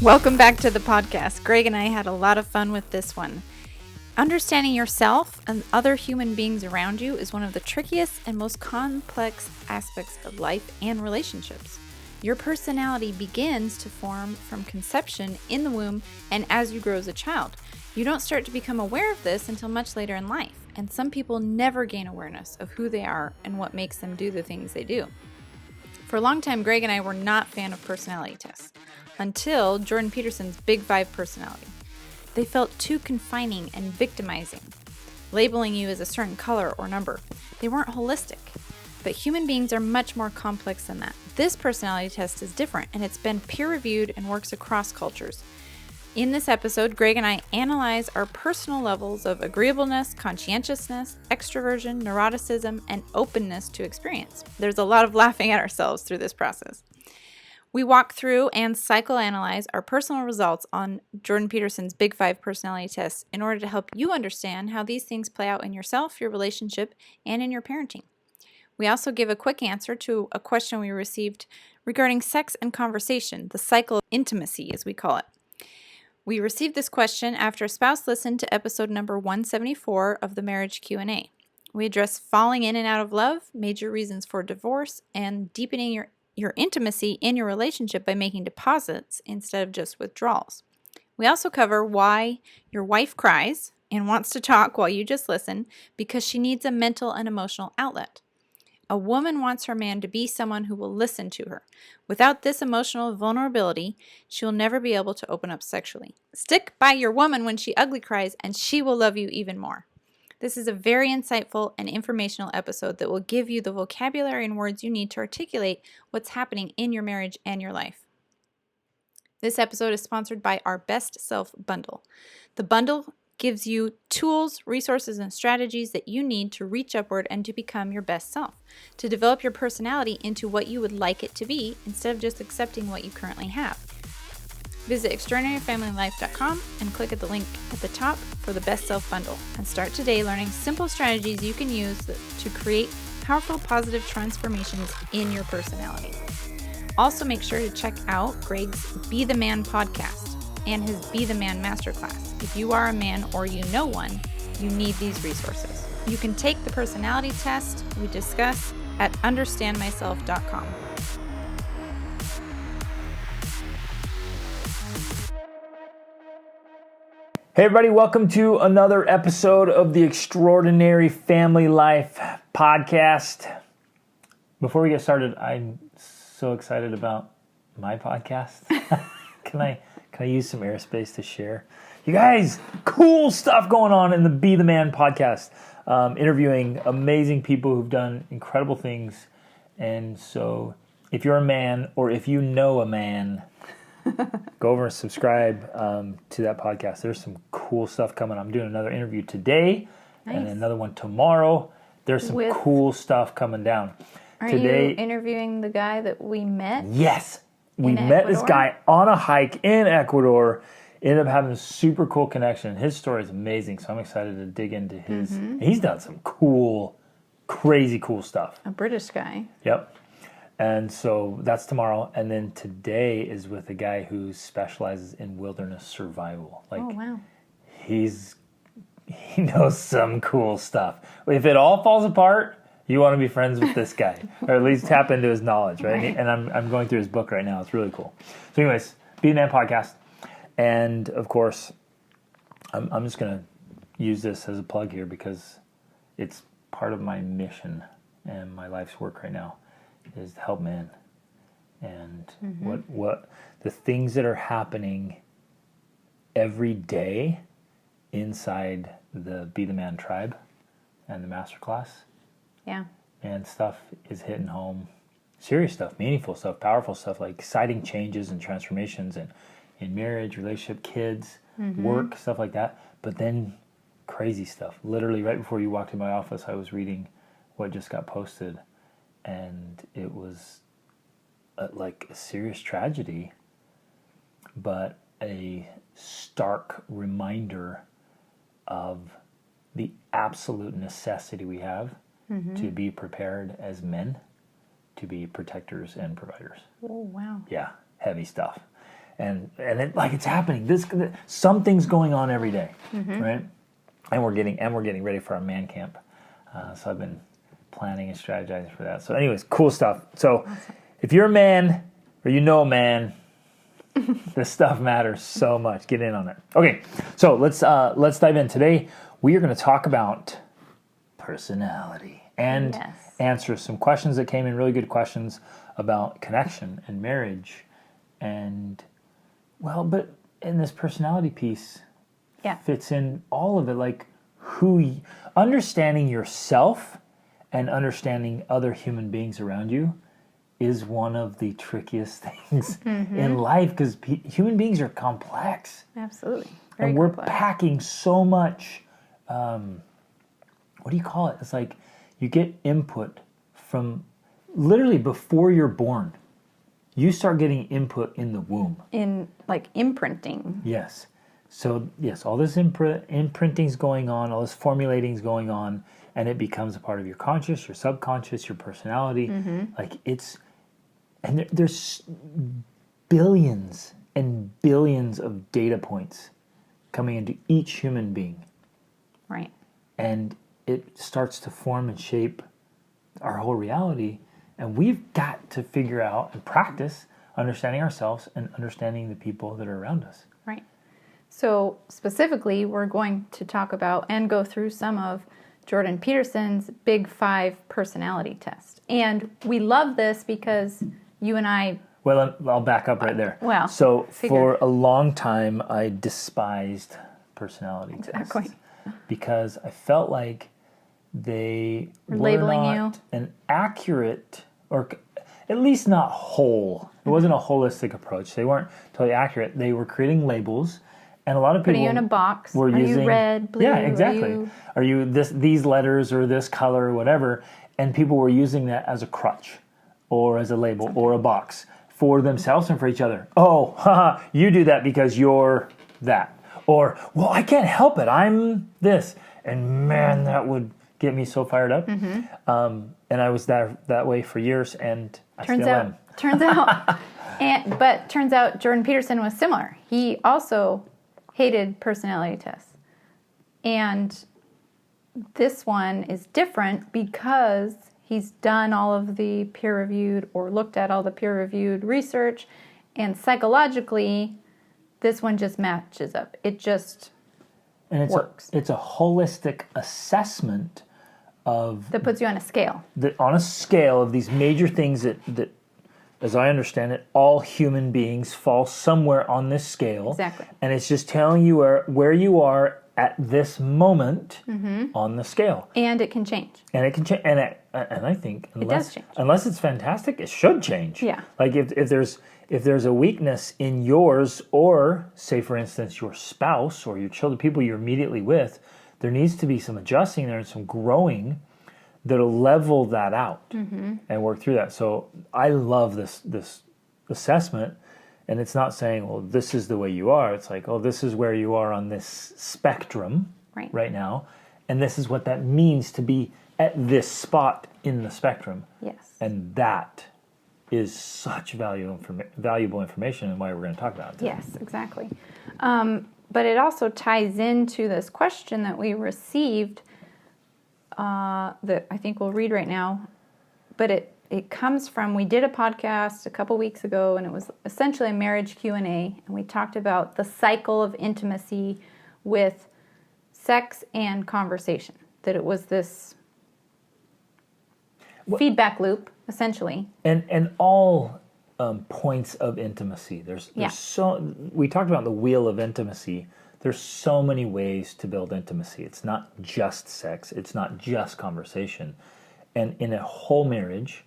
Welcome back to the podcast. Greg and I had a lot of fun with this one. Understanding yourself and other human beings around you is one of the trickiest and most complex aspects of life and relationships. Your personality begins to form from conception in the womb and as you grow as a child. You don't start to become aware of this until much later in life, and some people never gain awareness of who they are and what makes them do the things they do. For a long time, Greg and I were not a fan of personality tests until Jordan Peterson's Big Five personality. They felt too confining and victimizing, labeling you as a certain color or number. They weren't holistic, but human beings are much more complex than that. This personality test is different, and it's been peer-reviewed and works across cultures. In this episode, Greg and I analyze our personal levels of agreeableness, conscientiousness, extraversion, neuroticism, and openness to experience. There's a lot of laughing at ourselves through this process. We walk through and psychoanalyze our personal results on Jordan Peterson's Big Five personality tests in order to help you understand how these things play out in yourself, your relationship, and in your parenting. We also give a quick answer to a question we received regarding sex and conversation, the cycle of intimacy, as we call it. We received this question after a spouse listened to episode number 174 of the Marriage Q&A. We address falling in and out of love, major reasons for divorce, and deepening your intimacy in your relationship by making deposits instead of just withdrawals. We also cover why your wife cries and wants to talk while you just listen because she needs a mental and emotional outlet. A woman wants her man to be someone who will listen to her. Without this emotional vulnerability, she will never be able to open up sexually. Stick by your woman when she ugly cries, and she will love you even more. This is a very insightful and informational episode that will give you the vocabulary and words you need to articulate what's happening in your marriage and your life. This episode is sponsored by our Best Self Bundle. The bundle gives you tools, resources, and strategies that you need to reach upward and to become your best self, to develop your personality into what you would like it to be instead of just accepting what you currently have. Visit extraordinaryfamilylife.com and click at the link at the top for the Best Self Bundle and start today learning simple strategies you can use to create powerful, positive transformations in your personality. Also, make sure to check out Greg's Be the Man podcast and his Be the Man Masterclass. If you are a man or you know one, you need these resources. You can take the personality test we discuss at understandmyself.com. Hey everybody, welcome to another episode of the Extraordinary Family Life podcast. Before we get started, I'm so excited about my podcast. Can I use some airspace to share? You guys, cool stuff going on in the Be the Man podcast. Interviewing amazing people who've done incredible things. And so if you're a man or if you know a man, go over and subscribe to that podcast. There's some cool stuff coming. I'm doing another interview today and another one tomorrow. There's some cool stuff coming down. Are you interviewing the guy that we met? Yes. We met this guy on a hike in Ecuador. Ended up having a super cool connection. His story is amazing, so I'm excited to dig into his. Mm-hmm. He's done some cool, crazy cool stuff. A British guy. Yep. And so that's tomorrow. And then today is with a guy who specializes in wilderness survival. Oh, wow. He knows some cool stuff. If it all falls apart, you want to be friends with this guy, or at least tap into his knowledge, right? And I'm going through his book right now. It's really cool. So anyways, Be the Man podcast. And of course, I'm just going to use this as a plug here because it's part of my mission and my life's work right now is to help men. And what the things that are happening every day inside the Be the Man tribe and the masterclass. Yeah. And stuff is hitting home. Serious stuff, meaningful stuff, powerful stuff, like exciting changes and transformations and in marriage, relationship, kids, work, stuff like that. But then crazy stuff. Literally right before you walked in my office, I was reading what just got posted. And it was like a serious tragedy, but a stark reminder of the absolute necessity we have to be prepared as men to be protectors and providers. Oh, wow. Yeah, heavy stuff. and it's happening. Something's going on every day, right? And we're getting ready for our man camp. So I've been planning and strategizing for that. So anyways, cool stuff. So if you're a man or you know a man, this stuff matters so much. Get in on it. Okay, so let's dive in. Today we are going to talk about personality and answer some questions that came in, really good questions about connection and marriage, and but in this personality piece fits in all of it, like understanding yourself and understanding other human beings around you is one of the trickiest things in life, because human beings are complex. Absolutely. Very and we're complex. Packing so much, what do you call it? It's like you get input from literally before you're born. You start getting input in the womb. In like imprinting. Yes. So yes, all this imprinting's going on, all this formulating's going on, and it becomes a part of your conscious, your subconscious, your personality. And there's billions and billions of data points coming into each human being. Right. And it starts to form and shape our whole reality. And we've got to figure out and practice understanding ourselves and understanding the people that are around us. Right. So specifically, we're going to talk about and go through some of Jordan Peterson's Big 5 personality test. And we love this because you and I... Well, I'll back up right there. Well, so for a long time, I despised personality tests. Because I felt like they were labeling not an accurate, or at least not whole. It wasn't a holistic approach. They weren't totally accurate. They were creating labels, and a lot of people putting you in a box. Were are using, you red, blue? Yeah, exactly. Are you these letters or this color or whatever? And people were using that as a crutch, or as a label, or a box for themselves and for each other. Oh, haha, you do that because you're that. Or, well, I can't help it. I'm this. And man, that would get me so fired up. And I was that way for years, and I still am. Turns out Jordan Peterson was similar. He also hated personality tests. And this one is different because he's done all of the peer-reviewed or looked at all the peer-reviewed research, and psychologically, this one just matches up. It just works. It's a holistic assessment of... That puts you on a scale. On a scale of these major things that, as I understand it, all human beings fall somewhere on this scale. Exactly. And it's just telling you where you are at this moment on the scale. And it can change. And it can change. And I think it does change. Unless it's fantastic, it should change. Yeah. Like if there's a weakness in yours, or say for instance your spouse or your children, people you're immediately with, there needs to be some adjusting there and some growing that'll level that out and work through that. So I love this assessment, and it's not saying, well, this is the way you are. It's like, oh, this is where you are on this spectrum right now, and this is what that means to be at this spot in the spectrum. Yes. And that is such valuable information, and why we're going to talk about it today. Yes, exactly. But it also ties into this question that we received that I think we'll read right now. But it comes from, we did a podcast a couple weeks ago, and it was essentially a marriage Q&A, and we talked about the cycle of intimacy with sex and conversation. That it was this feedback loop, essentially. And all points of intimacy. There's so, we talked about the wheel of intimacy. There's so many ways to build intimacy. It's not just sex. It's not just conversation. And in a whole marriage,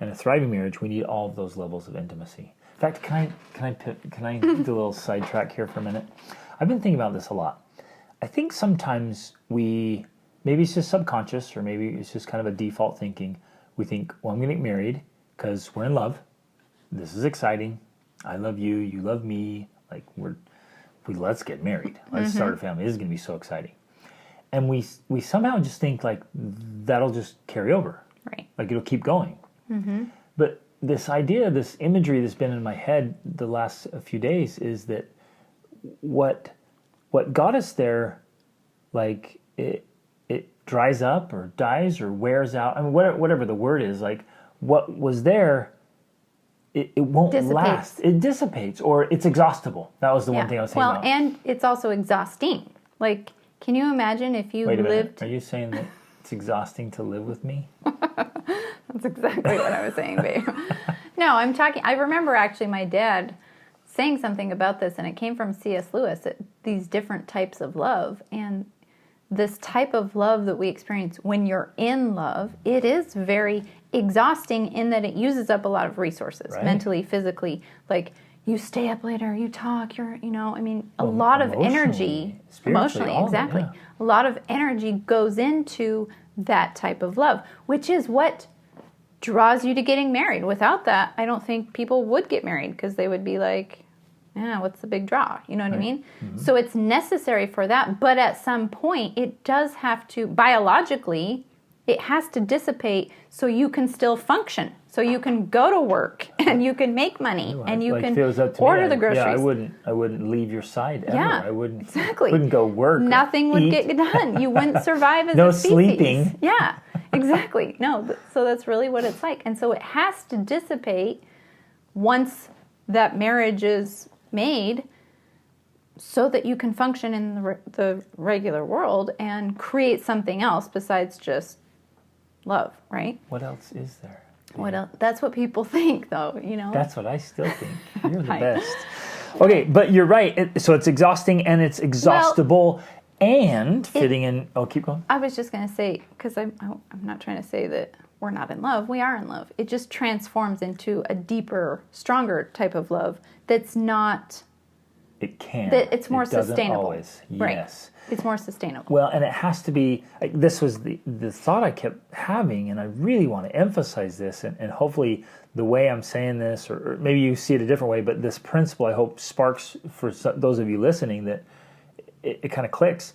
and a thriving marriage, we need all of those levels of intimacy. In fact, can I do a little sidetrack here for a minute? I've been thinking about this a lot. I think sometimes maybe it's just subconscious, or maybe it's just kind of a default thinking. We think, well, I'm going to get married because we're in love. This is exciting. I love you. You love me. Like let's get married. Let's start a family. This is going to be so exciting. And we somehow just think like that'll just carry over. Right. Like it'll keep going. But this idea, this imagery that's been in my head the last few days is that what got us there, like it dries up or dies or wears out. I mean, whatever the word is, like what was there, it won't last. It dissipates, or it's exhaustible. That was the one thing I was saying about. Well, and it's also exhausting. Like, can you imagine if you Wait a minute. lived... Are you saying that it's exhausting to live with me? That's exactly what I was saying, babe. No, I remember actually my dad saying something about this, and it came from C.S. Lewis, these different types of love. And this type of love that we experience when you're in love, it is very exhausting in that it uses up a lot of resources, mentally, physically. Like, you stay up later, you talk, a lot of energy. Emotionally, exactly. Yeah. A lot of energy goes into that type of love, which is what draws you to getting married. Without that, I don't think people would get married, because they would be like, yeah, what's the big draw? You know what I mean? Mm-hmm. So it's necessary for that, but at some point, it does have to, biologically, it has to dissipate so you can still function, so you can go to work and you can make money and you can order the groceries. Yeah, I wouldn't leave your side ever. Yeah, I wouldn't. Exactly. Wouldn't go work. Nothing would get done. You wouldn't survive as no a species. Sleeping. Yeah, exactly. No, so that's really what it's like, and so it has to dissipate once that marriage is made, so that you can function in the regular world and create something else besides just love, right? What else is there? What else? That's what people think, though, That's what I still think. You're the best. Okay, but you're right. So it's exhausting and it's exhaustible and fitting in... Oh, keep going. I was just going to say, because I'm not trying to say that we're not in love. We are in love. It just transforms into a deeper, stronger type of love that's not... It can. It's more sustainable. Always. Right. Yes. It's more sustainable. Well, and it has to be... This was the thought I kept having, and I really want to emphasize this, and hopefully the way I'm saying this, or maybe you see it a different way, but this principle, I hope, sparks for those of you listening that it kind of clicks.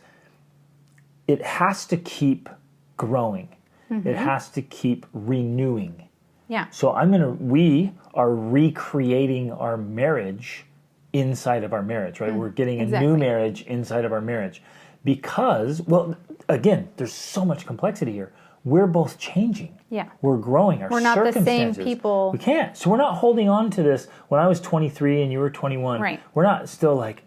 It has to keep growing. Mm-hmm. It has to keep renewing. Yeah. So we are recreating our marriage inside of our marriage, right? We're getting a new marriage inside of our marriage because, well, again, there's so much complexity here. We're both changing. Yeah. We're growing. We're not the same people. We can't. So we're not holding on to this. When I was 23 and you were 21, right. We're not still like,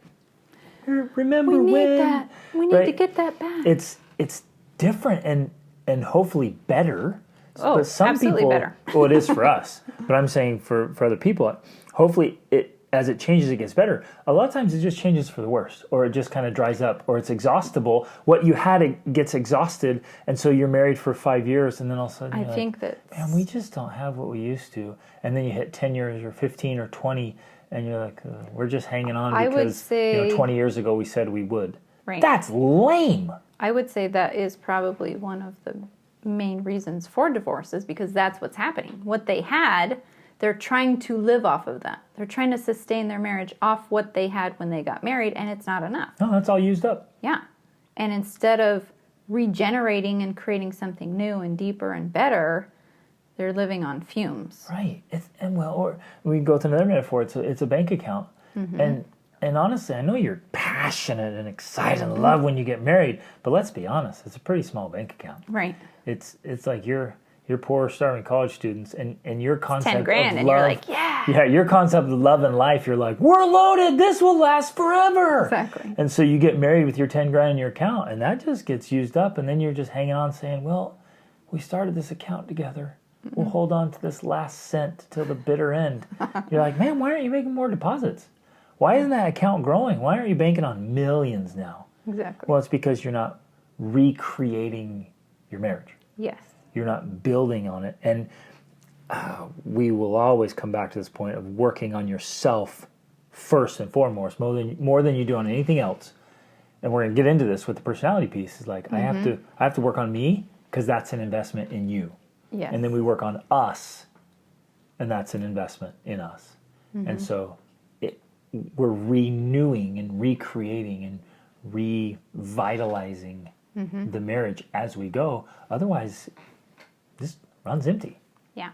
remember when? We need that. We need to get that back. It's different and hopefully better. Oh, but some absolutely people, better. Well, it is for us. But I'm saying for other people, hopefully as it changes, it gets better. A lot of times it just changes for the worse, or it just kind of dries up, or it's exhaustible. What you had, it gets exhausted, and so you're married for 5 years, and then all of a sudden you're man, we just don't have what we used to. And then you hit 10 years or 15 or 20, and you're like, we're just hanging on because I would say, 20 years ago we said we would. Right. That's lame. I would say that is probably one of the main reasons for divorce, is because that's what's happening. What they had, they're trying to live off of that. They're trying to sustain their marriage off what they had when they got married, and it's not enough. No, that's all used up. Yeah. And instead of regenerating and creating something new and deeper and better, they're living on fumes. Right. Or we can go to another metaphor. It's a bank account. Mm-hmm. And honestly, I know you're passionate and excited and love when you get married, but let's be honest, it's a pretty small bank account. Right. It's like you're poor, starving college students, and your concept $10,000 of and love, you're like, yeah. Yeah, your concept of love and life, you're like, we're loaded, this will last forever. Exactly. And so you get married with your $10,000 in your account, and that just gets used up, and then you're just hanging on saying, well, we started this account together. Mm-mm. We'll hold on to this last cent till the bitter end. You're like, man, why aren't you making more deposits? Why isn't that account growing? Why aren't you banking on millions now? Exactly. Well, it's because you're not recreating your marriage. Yes. You're not building on it. And we will always come back to this point of working on yourself first and foremost, more than you do on anything else. And we're going to get into this with the personality piece. Is like, mm-hmm. I have to work on me, because that's an investment in you. Yes. And then we work on us, and that's an investment in us. Mm-hmm. And so we're renewing and recreating and revitalizing mm-hmm. the marriage as we go. Otherwise, this runs empty. Yeah.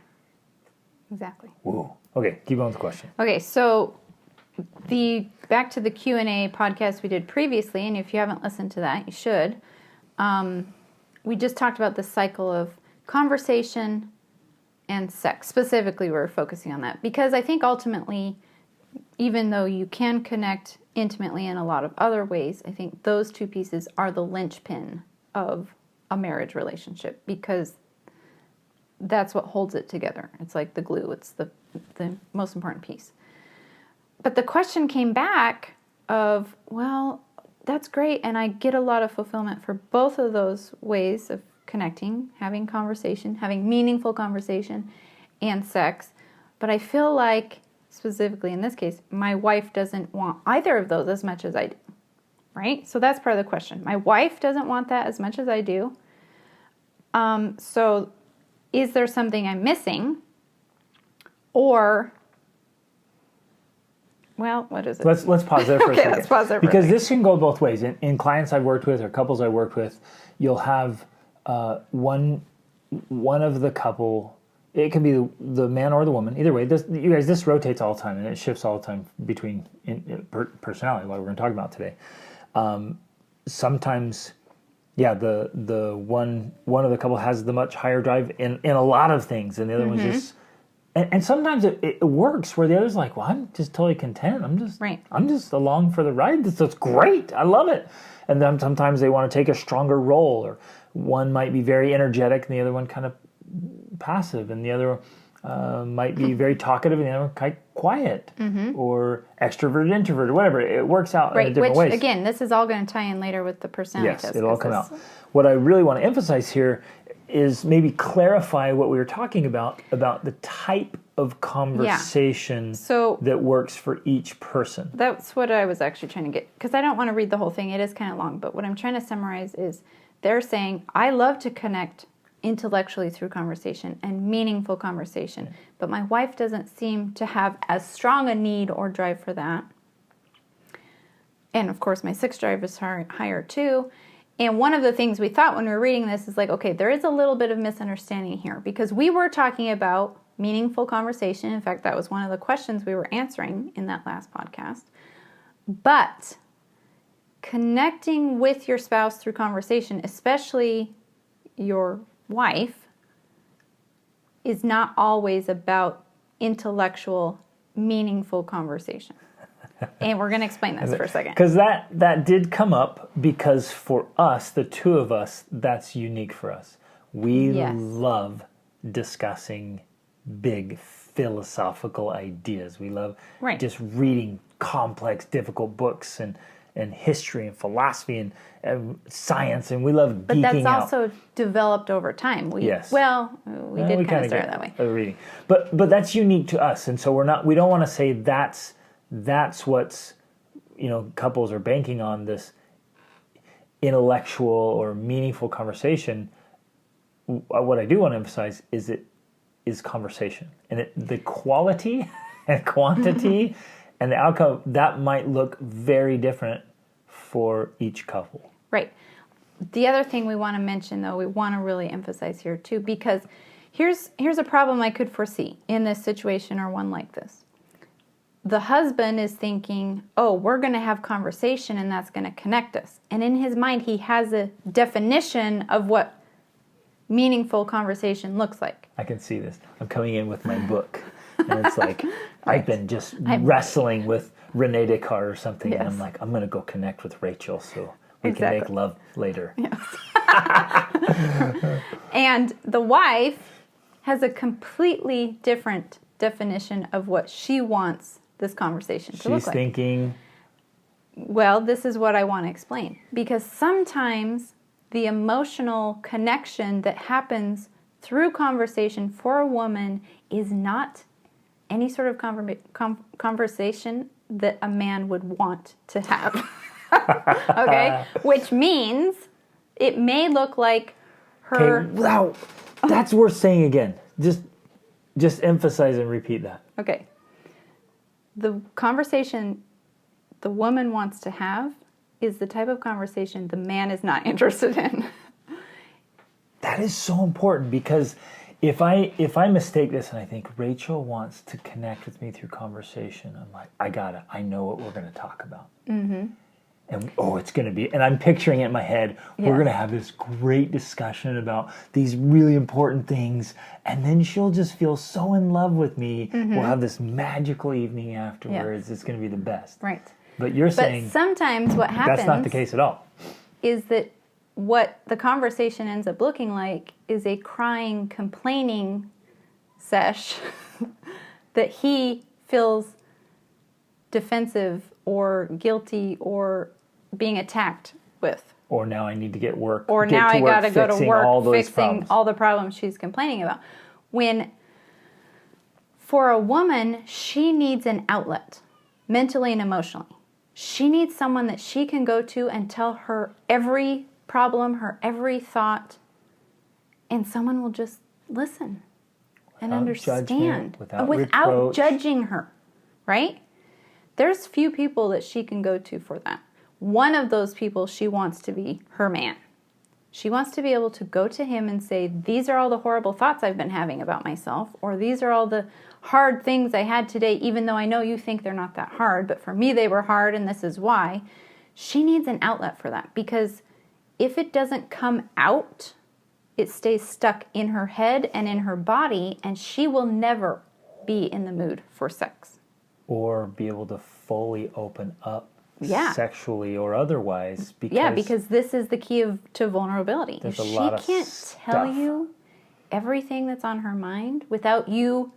Exactly. Whoa. Okay, keep on with the question. Okay, so back to the Q&A podcast we did previously, and if you haven't listened to that, you should. We just talked about the cycle of conversation and sex. Specifically, we're focusing on that because I think ultimately, even though you can connect intimately in a lot of other ways, I think those two pieces are the linchpin of a marriage relationship because that's what holds it together. It's like the glue. It's the most important piece. But the question came back of, well, that's great, and I get a lot of fulfillment for both of those ways of connecting, having conversation, having meaningful conversation, and sex. But I feel like, specifically in this case, my wife doesn't want either of those as much as I do, right? So that's part of the question. My wife doesn't want that as much as I do. So is there something I'm missing? Or... well, what is it? Let's pause there for a second. Let's pause there because this can go both ways. In clients I've worked with or couples I've worked with, you'll have one of the couple. It can be the man or the woman. Either way, this rotates all the time and it shifts all the time between personality. What we're going to talk about today. Sometimes, the one of the couple has the much higher drive in a lot of things, and the other one's just. And sometimes it works where the other's like, well, I'm just totally content. I'm just along for the ride. That's great. I love it. And then sometimes they want to take a stronger role, or one might be very energetic and the other one kind of passive, and the other might be very talkative and the other one kind of quiet, or extrovert, introvert, or whatever. It works out in different ways. Again, this is all going to tie in later with the personality test. Yes, it'll all come out. What I really want to emphasize here is maybe clarify what we were talking about the type of conversation that works for each person. That's what I was actually trying to get, because I don't want to read the whole thing. It is kind of long, but what I'm trying to summarize is they're saying, I love to connect intellectually through conversation and meaningful conversation, but my wife doesn't seem to have as strong a need or drive for that. And of course, my sex drive is higher too. And one of the things we thought when we were reading this is like, okay, there is a little bit of misunderstanding here because we were talking about meaningful conversation. In fact, that was one of the questions we were answering in that last podcast. But connecting with your spouse through conversation, especially your wife, is not always about intellectual, meaningful conversation. And we're going to explain this for a second. Because that did come up because for us, the two of us, that's unique for us. We love discussing big philosophical ideas. We love just reading complex, difficult books and history and philosophy and science, and we love geeking out. But that's also developed over time. We did kind of start that way. Reading. But that's unique to us, and so we don't want to say that's what's, couples are banking on, this intellectual or meaningful conversation. What I do want to emphasize is it is conversation, and the quality and quantity and the outcome, that might look very different for each couple. Right. The other thing we want to mention, though, we want to really emphasize here too, because here's a problem I could foresee in this situation or one like this. The husband is thinking, oh, we're going to have conversation and that's going to connect us. And in his mind, he has a definition of what meaningful conversation looks like. I can see this. I'm coming in with my book. And it's like, I've been just wrestling with Rene Descartes or something. Yes. And I'm like, I'm going to go connect with Rachel so we can make love later. Yes. And the wife has a completely different definition of what she wants this conversation to look like. She's thinking... Well, this is what I want to explain. Because sometimes the emotional connection that happens through conversation for a woman is not any sort of conversation that a man would want to have. Okay? Which means it may look like her... Okay, wow. That's worth saying again. Just emphasize and repeat that. Okay. The conversation the woman wants to have is the type of conversation the man is not interested in. That is so important because if I mistake this and I think Rachel wants to connect with me through conversation, I'm like, I know what we're going to talk about. Mm-hmm. And it's going to be, and I'm picturing it in my head, we're going to have this great discussion about these really important things, and then she'll just feel so in love with me. Mm-hmm. We'll have this magical evening afterwards. It's going to be the best. Right. But you're saying sometimes what happens, that's not the case at all. Is that what the conversation ends up looking like is a crying, complaining sesh that he feels defensive or guilty or being attacked with. Or now I need to get work. Or get now to I got to go to work fixing problems. all the problems she's complaining about. When for a woman, she needs an outlet, mentally and emotionally. She needs someone that she can go to and tell her every problem, her every thought, and someone will just listen and understand without judging her, right? There's few people that she can go to for that. One of those people she wants to be her man. She wants to be able to go to him and say, these are all the horrible thoughts I've been having about myself, or these are all the hard things I had today, even though I know you think they're not that hard, but for me they were hard and this is why. She needs an outlet for that, because if it doesn't come out, it stays stuck in her head and in her body, and she will never be in the mood for sex. Or be able to fully open up sexually or otherwise. Because this is the key to vulnerability. If she can't tell you everything that's on her mind without you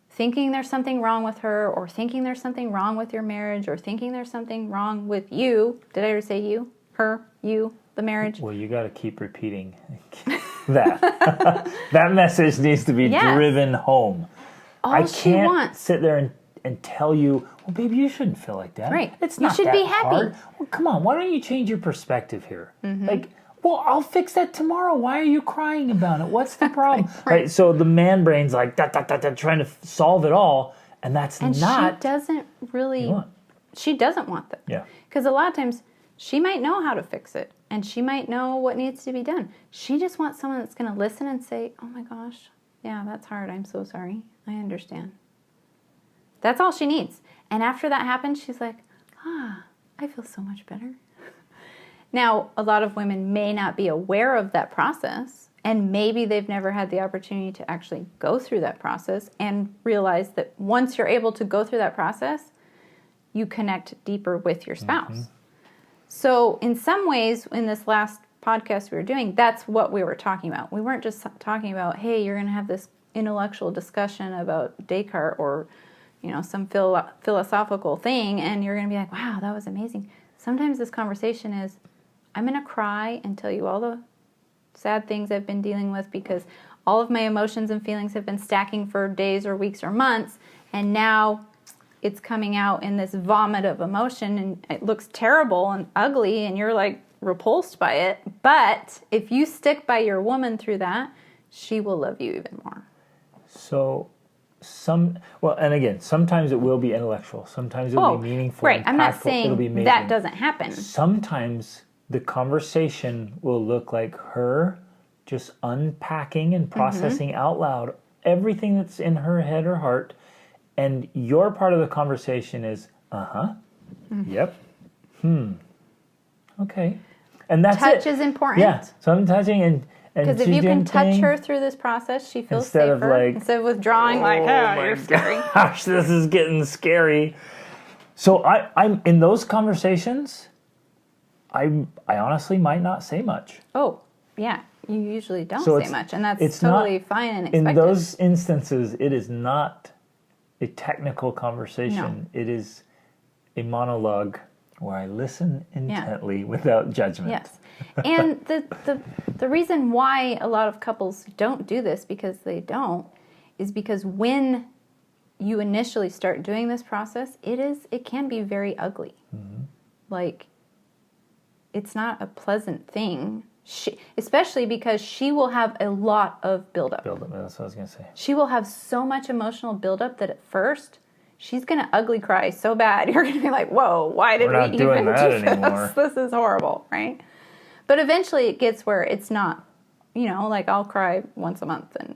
thinking there's something wrong with her, or thinking there's something wrong with your marriage, or thinking there's something wrong with you. Did I ever say you? Her? You? The marriage? Well, you got to keep repeating that. That message needs to be driven home. I can't sit there and tell you, well, baby, you shouldn't feel like that. Right. It's not that hard. You should be happy. Well, come on, why don't you change your perspective here? Mm-hmm. Like, well, I'll fix that tomorrow. Why are you crying about it? What's the problem? right. So the man brain's like, trying to solve it all, and that's not... And she doesn't really... She doesn't want that. Yeah. Because a lot of times, she might know how to fix it, and she might know what needs to be done. She just wants someone that's going to listen and say, oh my gosh, yeah, that's hard. I'm so sorry. I understand. That's all she needs. And after that happens, she's like, I feel so much better. Now, a lot of women may not be aware of that process, and maybe they've never had the opportunity to actually go through that process and realize that once you're able to go through that process, you connect deeper with your spouse. Mm-hmm. So in some ways, in this last podcast we were doing, that's what we were talking about. We weren't just talking about, hey, you're going to have this intellectual discussion about Descartes or, some philosophical thing, and you're going to be like, wow, that was amazing. Sometimes this conversation is, I'm going to cry and tell you all the sad things I've been dealing with because all of my emotions and feelings have been stacking for days or weeks or months, and now it's coming out in this vomit of emotion, and it looks terrible and ugly, and you're like repulsed by it. But if you stick by your woman through that, she will love you even more. So and again, sometimes it will be intellectual. Sometimes it will be meaningful. Right. I'm not it'll be saying that doesn't happen. Sometimes the conversation will look like her just unpacking and processing out loud everything that's in her head or heart. And your part of the conversation is, yep, okay. And that's Touch is important. Yeah, so I'm touching and because if you can touch her through this process, she feels safer. Instead of withdrawing, you're scary. Gosh, this is getting scary. So I'm in those conversations, I honestly might not say much. Oh, yeah. You usually don't say much, and that's totally fine and expected. In those instances, it is not a technical conversation. No. It is a monologue where I listen intently without judgment. Yes. And the reason why a lot of couples don't do this, because they don't, is because when you initially start doing this process, it can be very ugly. Mm-hmm. Like, it's not a pleasant thing. Especially because she will have a lot of buildup. That's what I was going to say. She will have so much emotional buildup that at first, she's going to ugly cry so bad. You're going to be like, whoa, why did we even do this? This is horrible, right? But eventually it gets where it's not like I'll cry once a month and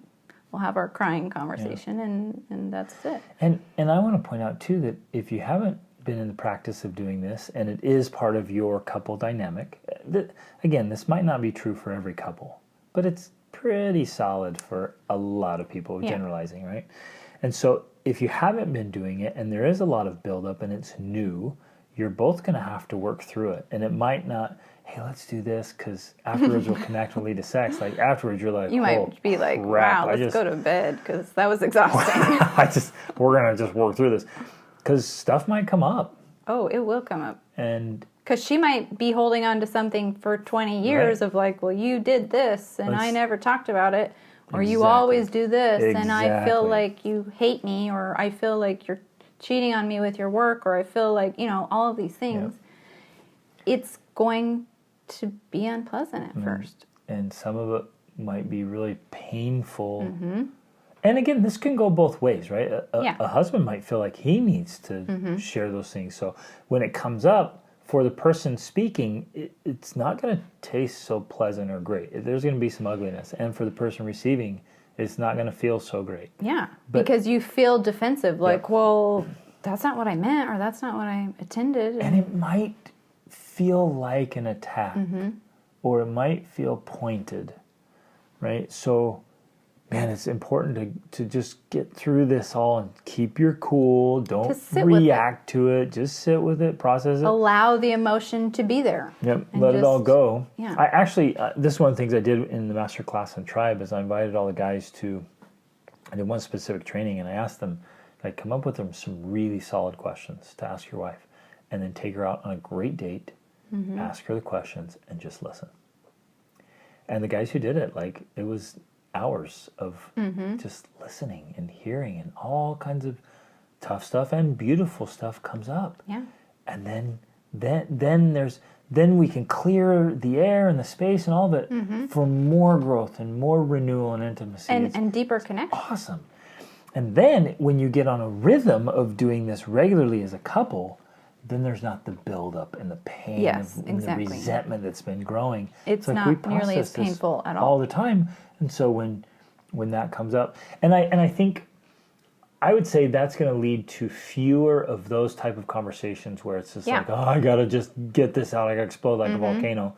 we'll have our crying conversation and that's it. And I want to point out too that if you haven't been in the practice of doing this and it is part of your couple dynamic, again, this might not be true for every couple, but it's pretty solid for a lot of people, generalizing, right? And so if you haven't been doing it and there is a lot of buildup and it's new, you're both going to have to work through it. And it might not, hey, let's do this because afterwards we'll connect and lead to sex. Like afterwards you're like, you might be like, wow, let's go to bed because that was exhausting. We're going to just work through this because stuff might come up. Oh, it will come up. And because she might be holding on to something for 20 years of like, well, you did this and I never talked about it. Or you always do this and I feel like you hate me, or I feel like you're cheating on me with your work, or I feel like, all of these things. It's going to be unpleasant at first. And some of it might be really painful. And again, this can go both ways, right? A husband might feel like he needs to share those things. So when it comes up, for the person speaking, it's not going to taste so pleasant or great. There's going to be some ugliness. And for the person receiving, it's not going to feel so great. Yeah, because you feel defensive, like, well, that's not what I meant, or that's not what I intended. And it might feel like an attack, or it might feel pointed, right? So, man, it's important to just get through this all and keep your cool. Don't react to it. Just sit with it, process it. Allow the emotion to be there. Yep, let it all go. Yeah. I actually, this is one of the things I did in the master class on Tribe is I invited all the guys I did one specific training and I asked them, like, come up with them some really solid questions to ask your wife. And then take her out on a great date, ask her the questions, and just listen. And the guys who did it, like, it was hours of just listening and hearing, and all kinds of tough stuff and beautiful stuff comes up. Yeah. And then we can clear the air and the space and all of it for more growth and more renewal and intimacy. And deeper connection. Awesome. And then when you get on a rhythm of doing this regularly as a couple, then there's not the buildup and the pain and the resentment that's been growing. It's like not nearly as painful at all the time. And so when that comes up, and I think I would say that's going to lead to fewer of those type of conversations where it's just like, oh, I got to just get this out. I got to explode like a volcano,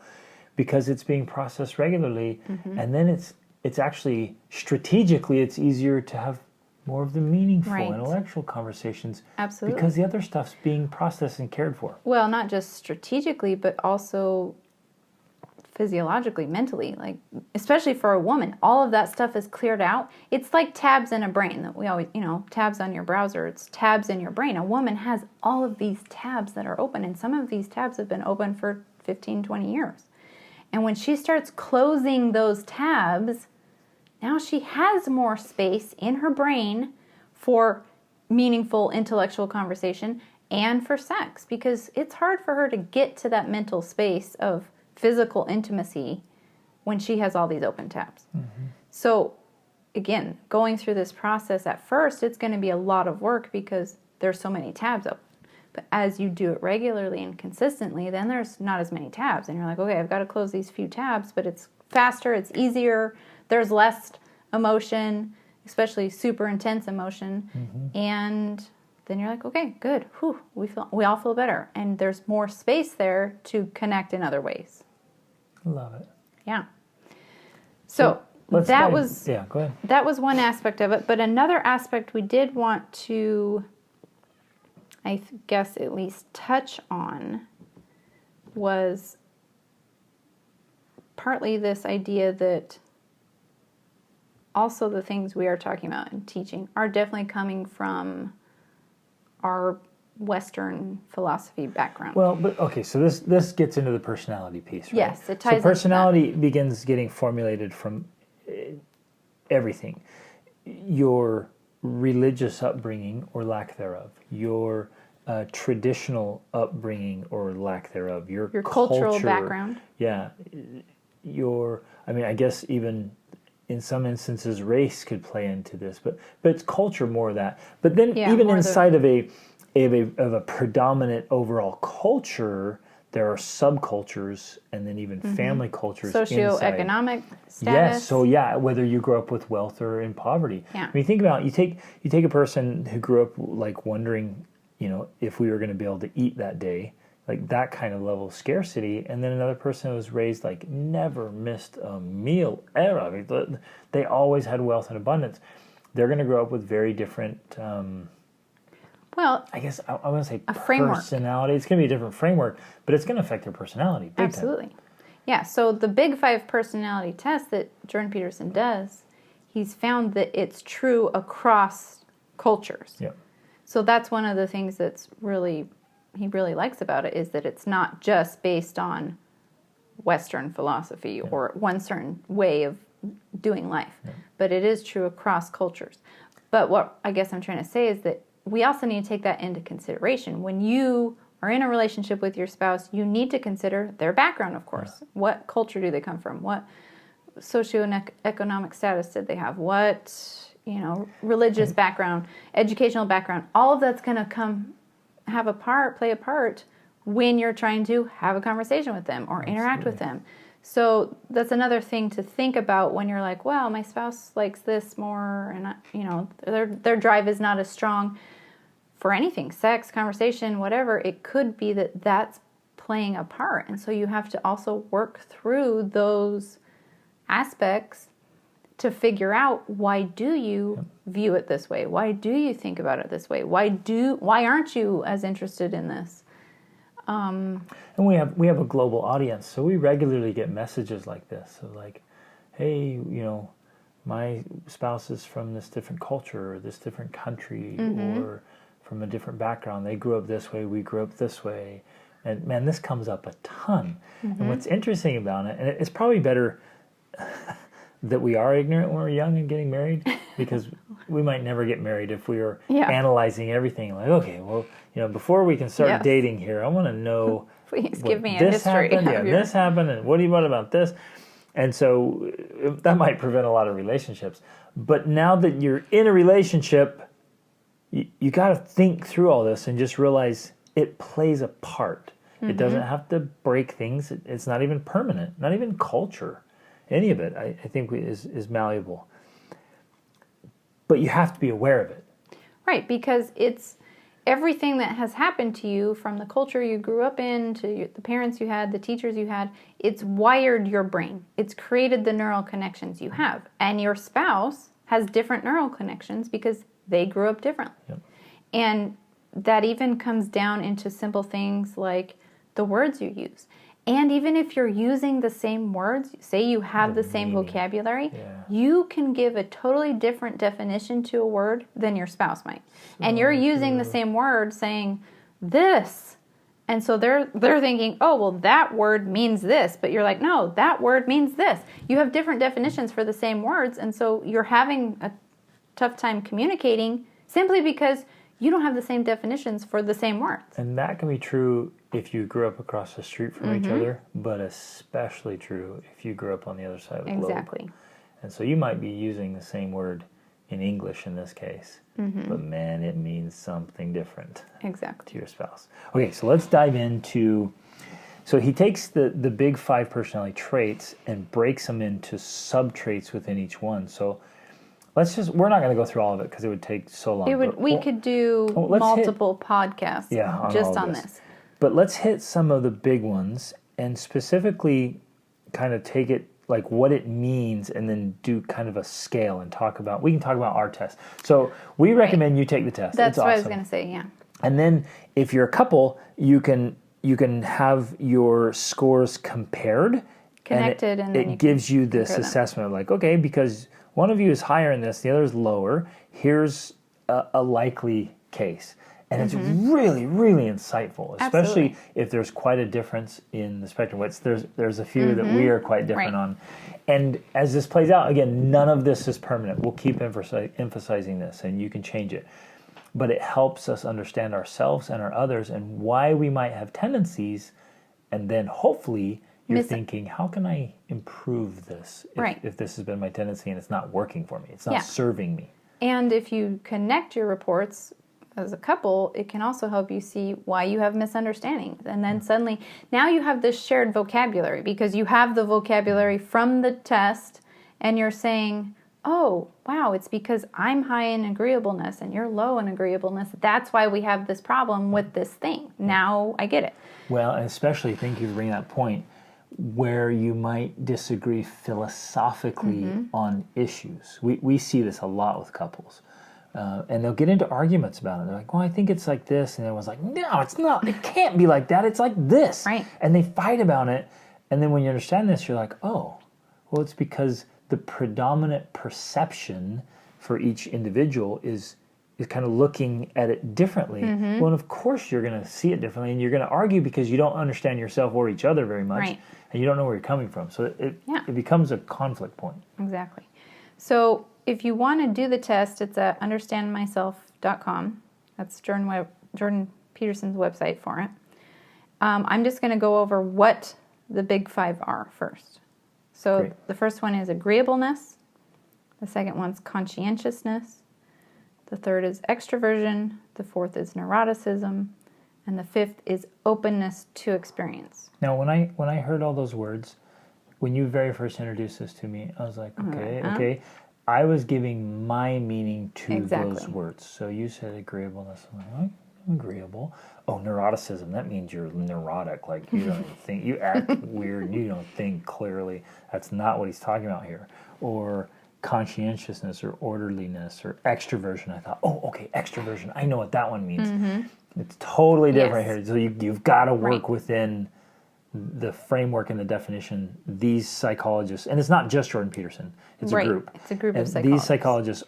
because it's being processed regularly. And then it's actually strategically, it's easier to have more of the meaningful intellectual conversations. Absolutely. Because the other stuff's being processed and cared for. Well, not just strategically, but also physiologically, mentally, like especially for a woman, all of that stuff is cleared out. It's like tabs in a brain that we always, tabs on your browser, it's tabs in your brain. A woman has all of these tabs that are open, and some of these tabs have been open for 15, 20 years. And when she starts closing those tabs, now she has more space in her brain for meaningful intellectual conversation and for sex, because it's hard for her to get to that mental space of physical intimacy when she has all these open tabs. So again, going through this process at first, it's going to be a lot of work because there's so many tabs open. But as you do it regularly and consistently, then there's not as many tabs. And you're like, okay, I've got to close these few tabs, but it's faster, it's easier, there's less emotion, especially super intense emotion. And then you're like, okay, good. Whew, we all feel better. And there's more space there to connect in other ways. Love it. Yeah. So go ahead. That was one aspect of it. But another aspect we did want to, I guess, at least touch on was partly this idea that also the things we are talking about and teaching are definitely coming from our Western philosophy background. Well, but okay, so this gets into the personality piece, right? Yes, it ties into So personality begins getting formulated from everything. Your religious upbringing or lack thereof, your traditional upbringing or lack thereof, your cultural background. Yeah. I guess even in some instances race could play into this, but it's culture more of that. But then even inside of a predominant overall culture, there are subcultures and then even family cultures Socioeconomic status. Yes. So yeah, whether you grow up with wealth or in poverty. Yeah. I mean, think about you take a person who grew up like wondering, if we were going to be able to eat that day, like that kind of level of scarcity, and then another person who was raised like never missed a meal ever. I mean, they always had wealth and abundance. They're going to grow up with very different. Well, I guess I want to say a framework. Personality. It's going to be a different framework, but it's going to affect their personality. Big absolutely. Time. Yeah. So the Big Five personality test that Jordan Peterson does, he's found that it's true across cultures. Yeah. So that's one of the things he really likes about it, is that it's not just based on Western philosophy or one certain way of doing life, but it is true across cultures. But what I guess I'm trying to say is that we also need to take that into consideration. When you are in a relationship with your spouse, you need to consider their background, of course. Yeah. What culture do they come from? What socioeconomic status did they have? What, religious background, educational background? All of that's going to play a part when you're trying to have a conversation with them or interact with them. So that's another thing to think about when you're like, well, my spouse likes this more, and their drive is not as strong for anything, sex, conversation, whatever. It could be that that's playing a part, and so you have to also work through those aspects to figure out, why do you view it this way? Why do you think about it this way? Why aren't you as interested in this? And we have a global audience, so we regularly get messages like this, of like, hey, my spouse is from this different culture or this different country or from a different background. They grew up this way, we grew up this way. And man, this comes up a ton. And what's interesting about it, and it's probably better that we are ignorant when we're young and getting married, because we might never get married if we were analyzing everything. Like, okay, well, before we can start dating here, I want to know. Please give me a history. This happened, and what about this? And so that might prevent a lot of relationships. But now that you're in a relationship, you got to think through all this and just realize it plays a part. It doesn't have to break things. It's not even permanent, not even culture. Any of it, I think, is malleable. But you have to be aware of it. Right, because it's everything that has happened to you, from the culture you grew up in, to the parents you had, the teachers you had, it's wired your brain. It's created the neural connections you have. And your spouse has different neural connections because they grew up differently. Yep. And that even comes down into simple things like the words you use. And even if you're using the same words, say you have the same vocabulary, you can give a totally different definition to a word than your spouse might. And you're using the same word saying this. And so they're thinking, oh, well, that word means this. But you're like, no, that word means this. You have different definitions for the same words. And so you're having a tough time communicating simply because you don't have the same definitions for the same words. And that can be true if you grew up across the street from each other, but especially true if you grew up on the other side of the globe. Exactly. And so you might be using the same word in English in this case, but man, it means something different to your spouse. Okay, so let's dive into... So he takes the big 5 personality traits and breaks them into sub-traits within each one. So we're not going to go through all of it because it would take so long. We could do multiple podcasts just on this. But let's hit some of the big ones and specifically kind of take it like what it means, and then do kind of a scale and we can talk about our test. So we recommend you take the test. That's what I was going to say, yeah. And then if you're a couple, you can have your scores compared. Connected, and it gives you this assessment of like, okay, because one of you is higher in this, the other is lower. Here's a likely case. And it's really, really insightful, especially if there's quite a difference in the spectrum. There's a few that we are quite different on. And as this plays out, again, none of this is permanent. We'll keep emphasizing this, and you can change it. But it helps us understand ourselves and our others and why we might have tendencies. And then hopefully you're thinking, how can I improve this if this has been my tendency and it's not working for me? It's not serving me. And if you connect your reports as a couple, it can also help you see why you have misunderstandings. And then suddenly, now you have this shared vocabulary because you have the vocabulary from the test and you're saying, oh, wow, it's because I'm high in agreeableness and you're low in agreeableness. That's why we have this problem with this thing. Now I get it. Well, and especially, thank you for bringing that point, where you might disagree philosophically on issues. We see this a lot with couples. And they'll get into arguments about it. They're like, well, I think it's like this. And everyone's like, no, it's not. It can't be like that. It's like this. Right. And they fight about it. And then when you understand this, you're like, oh, well, it's because the predominant perception for each individual is kind of looking at it differently. Well, and of course you're going to see it differently, and you're going to argue because you don't understand yourself or each other very much, and you don't know where you're coming from. So it becomes a conflict point. Exactly. So if you want to do the test, it's at understandmyself.com. That's Jordan Peterson's website for it. I'm just going to go over what the big 5 are first. So Great. The first one is agreeableness. The second one's conscientiousness. The third is extraversion. The fourth is neuroticism. And the fifth is openness to experience. Now, when I heard all those words, when you very first introduced this to me, I was like, okay. I was giving my meaning to those words. So you said agreeableness. I'm like, I'm agreeable. Oh, neuroticism. That means you're neurotic. Like you don't think, you act weird. You don't think clearly. That's not what he's talking about here. Or conscientiousness or orderliness or extraversion. I thought, oh, okay, extraversion. I know what that one means. It's totally different here. So you've got to work within the framework and the definition. These psychologists, and it's not just Jordan Peterson. It's a group. It's a group and of psychologists. These psychologists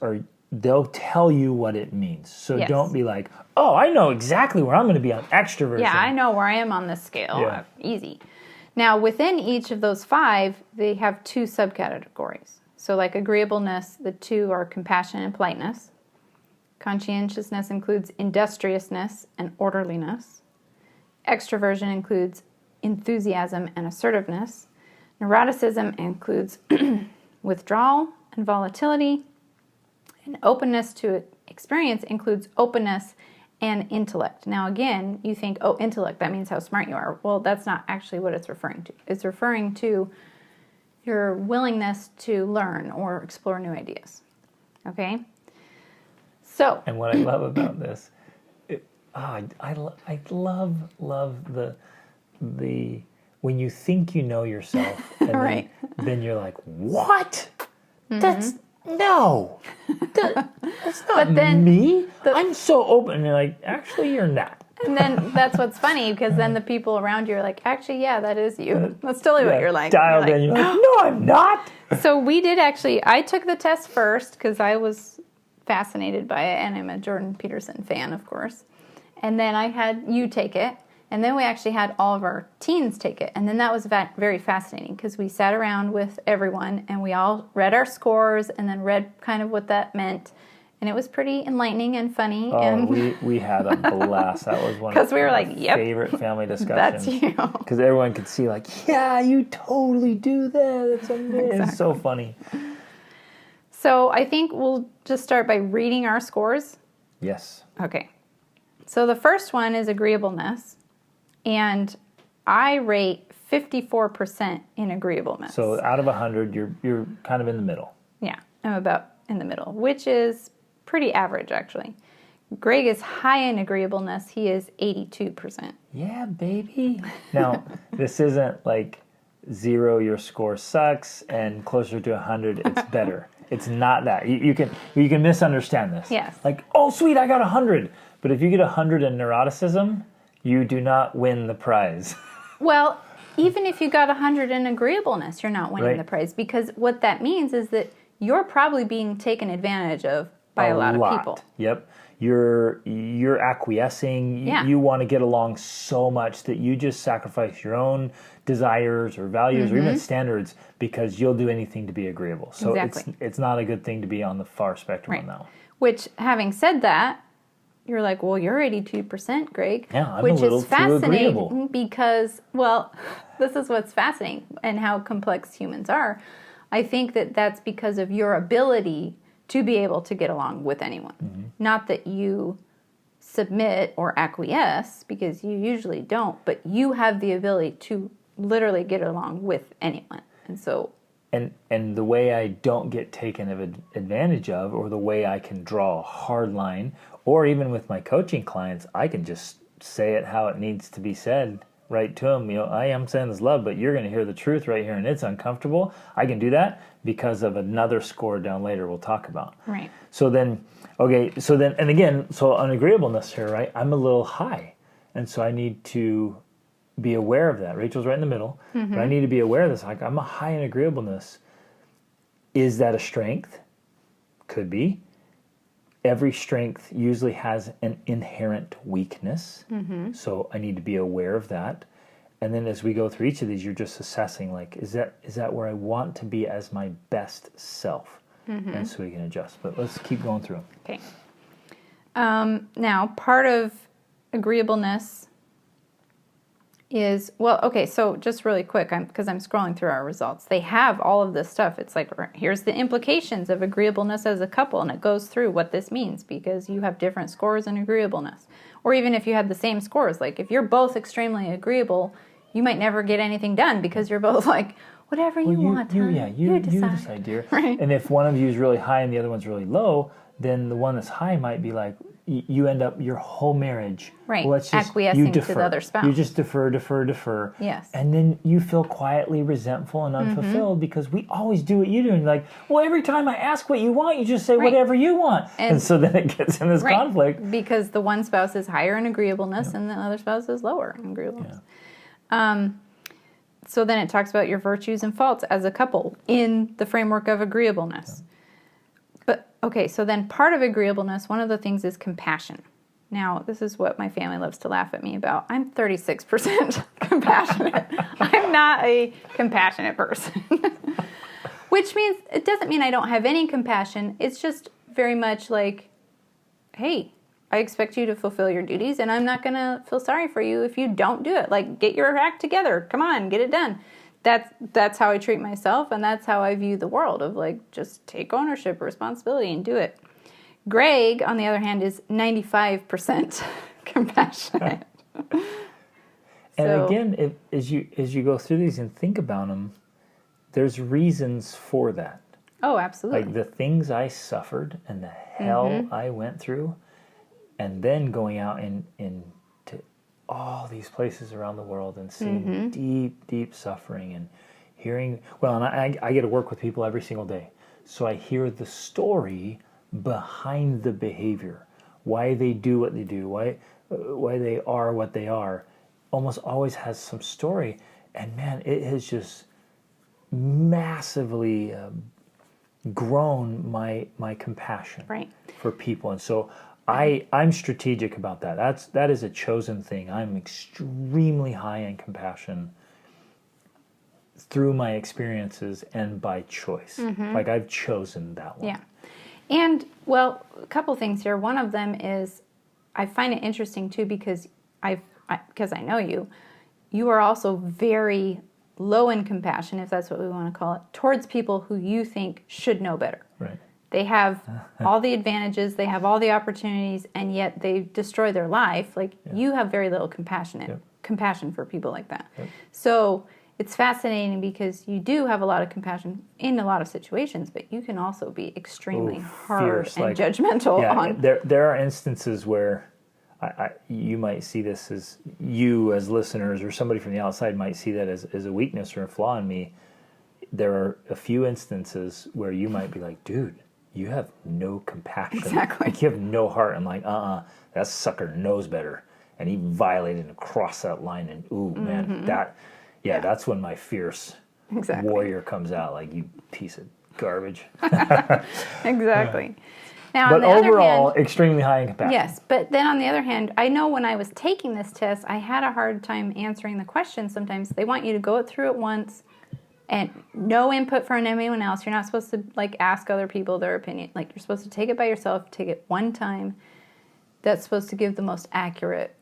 they'll tell you what it means. So don't be like, oh, I know exactly where I'm going to be on extraversion. Yeah, I know where I am on this scale. Yeah. Easy. Now, within each of those 5, they have 2 subcategories. So like agreeableness, the 2 are compassion and politeness. Conscientiousness includes industriousness and orderliness. Extraversion includes enthusiasm and assertiveness. Neuroticism includes withdrawal and volatility. And openness to experience includes openness and intellect. Now again, you think, oh, intellect, that means how smart you are. Well, that's not actually what it's referring to. It's referring to your willingness to learn or explore new ideas. Okay? So. And what I love about this, I love the when you think you know yourself, and then you're like, what? That's no. That's not me. I'm so open. And you're like, actually, you're not. And then that's what's funny, because then the people around you are like, actually, yeah, that is you. That's totally what you're like. Dialed in. You're like, no, I'm not. So we did actually, I took the test first because I was fascinated by it, and I'm a Jordan Peterson fan, of course. And then I had you take it, and then we actually had all of our teens take it. And then that was very fascinating, because we sat around with everyone, and we all read our scores, and then read kind of what that meant. And it was pretty enlightening and funny. Oh, and we had a blast. That was one of we were my like, favorite family discussions. That's you. Because everyone could see, like, yeah, you totally do that. It's amazing. Exactly. It's so funny. So I think we'll just start by reading our scores. Yes. Okay. So the first one is agreeableness. And I rate 54% in agreeableness. So out of 100, you're kind of in the middle. Yeah, I'm about in the middle, which is pretty average, actually. Greg is high in agreeableness. He is 82%. Yeah, baby. Now, this isn't like 0, your score sucks, and closer to 100, it's better. It's not that. You can misunderstand this. Yes. Like, oh, sweet, I got 100. But if you get 100 in neuroticism, you do not win the prize. Well, even if you got 100 in agreeableness, you're not winning the prize, because what that means is that you're probably being taken advantage of by a lot of people. Yep. You're acquiescing. Yeah. You want to get along so much that you just sacrifice your own desires or values or even standards because you'll do anything to be agreeable. So it's not a good thing to be on the far spectrum on that one. Which, having said that, you're like, well, you're 82%, Greg. Yeah, I'm which a little is too fascinating agreeable. Because, well, this is what's fascinating and how complex humans are. I think that that's because of your ability to be able to get along with anyone. Mm-hmm. Not that you submit or acquiesce, because you usually don't, but you have the ability to literally get along with anyone. And so... And the way I don't get taken advantage of, or the way I can draw a hard line, or even with my coaching clients, I can just say it how it needs to be said right to them. I am saying this love, but you're going to hear the truth right here, and it's uncomfortable. I can do that because of another score down later we'll talk about. Right. So then, and again, so on agreeableness here, right, I'm a little high, and so I need to be aware of that. Rachel's right in the middle, but I need to be aware of this. Like, I'm a high in agreeableness. Is that a strength? Could be. Every strength usually has an inherent weakness, so I need to be aware of that. And then as we go through each of these, you're just assessing, like, is that where I want to be as my best self? And so we can adjust. But let's keep going through them. Okay. Now, part of agreeableness is, so just really quick, because I'm scrolling through our results. They have all of this stuff. It's like, here's the implications of agreeableness as a couple, and it goes through what this means, because you have different scores in agreeableness. Or even if you have the same scores, like if you're both extremely agreeable, you might never get anything done because you're both like, whatever you want, you decide, dear. Right. And if one of you is really high and the other one's really low, then the one that's high might be like, you end up your whole marriage. Right. Acquiescing to the other spouse. You just defer. Yes. And then you feel quietly resentful and unfulfilled because we always do what you do. And like, well, every time I ask what you want, you just say whatever you want. And so then it gets in this conflict. Because the one spouse is higher in agreeableness and the other spouse is lower in agreeableness. Yeah. So then it talks about your virtues and faults as a couple in the framework of agreeableness. Yeah. Okay, so then part of agreeableness, one of the things is compassion. Now, this is what my family loves to laugh at me about. I'm 36% compassionate. I'm not a compassionate person. Which means, it doesn't mean I don't have any compassion. It's just very much like, hey, I expect you to fulfill your duties, and I'm not going to feel sorry for you if you don't do it. Like, get your act together. Come on, get it done. That's how I treat myself, and that's how I view the world, of like, just take ownership, responsibility, and do it. Greg, on the other hand, is 95% compassionate. And again, as you go through these and think about them, there's reasons for that. Oh, absolutely. Like the things I suffered and the hell I went through, and then going out into all these places around the world and seeing deep suffering and hearing, and I get to work with people every single day. So I hear the story behind the behavior, why they do what they do, why they are what they are, almost always has some story. And man, it has just massively grown my compassion for people. And so I'm strategic about that. That is a chosen thing. I'm extremely high in compassion through my experiences and by choice. Like I've chosen that one. Yeah. And, well, a couple things here. One of them is, I find it interesting too, because because I know you are also very low in compassion, if that's what we want to call it, towards people who you think should know better. Right. They have all the advantages, they have all the opportunities, and yet they destroy their life. Like, you have very little compassion for people like that. Yep. So it's fascinating because you do have a lot of compassion in a lot of situations, but you can also be extremely harsh and judgmental. There are instances where you might see this as, you as listeners or somebody from the outside might see that as a weakness or a flaw in me. There are a few instances where you might be like, dude, you have no compassion. Exactly. Like, you have no heart. I'm like, that sucker knows better. And he violated and crossed that line. And man, that's when my fierce warrior comes out. Like, you piece of garbage. Exactly. Now, but overall, extremely high in compassion. Yes, but then on the other hand, I know when I was taking this test, I had a hard time answering the questions sometimes. They want you to go through it once and no input from anyone else. You're not supposed to, like, ask other people their opinion. Like, you're supposed to take it by yourself, take it one time. That's supposed to give the most accurate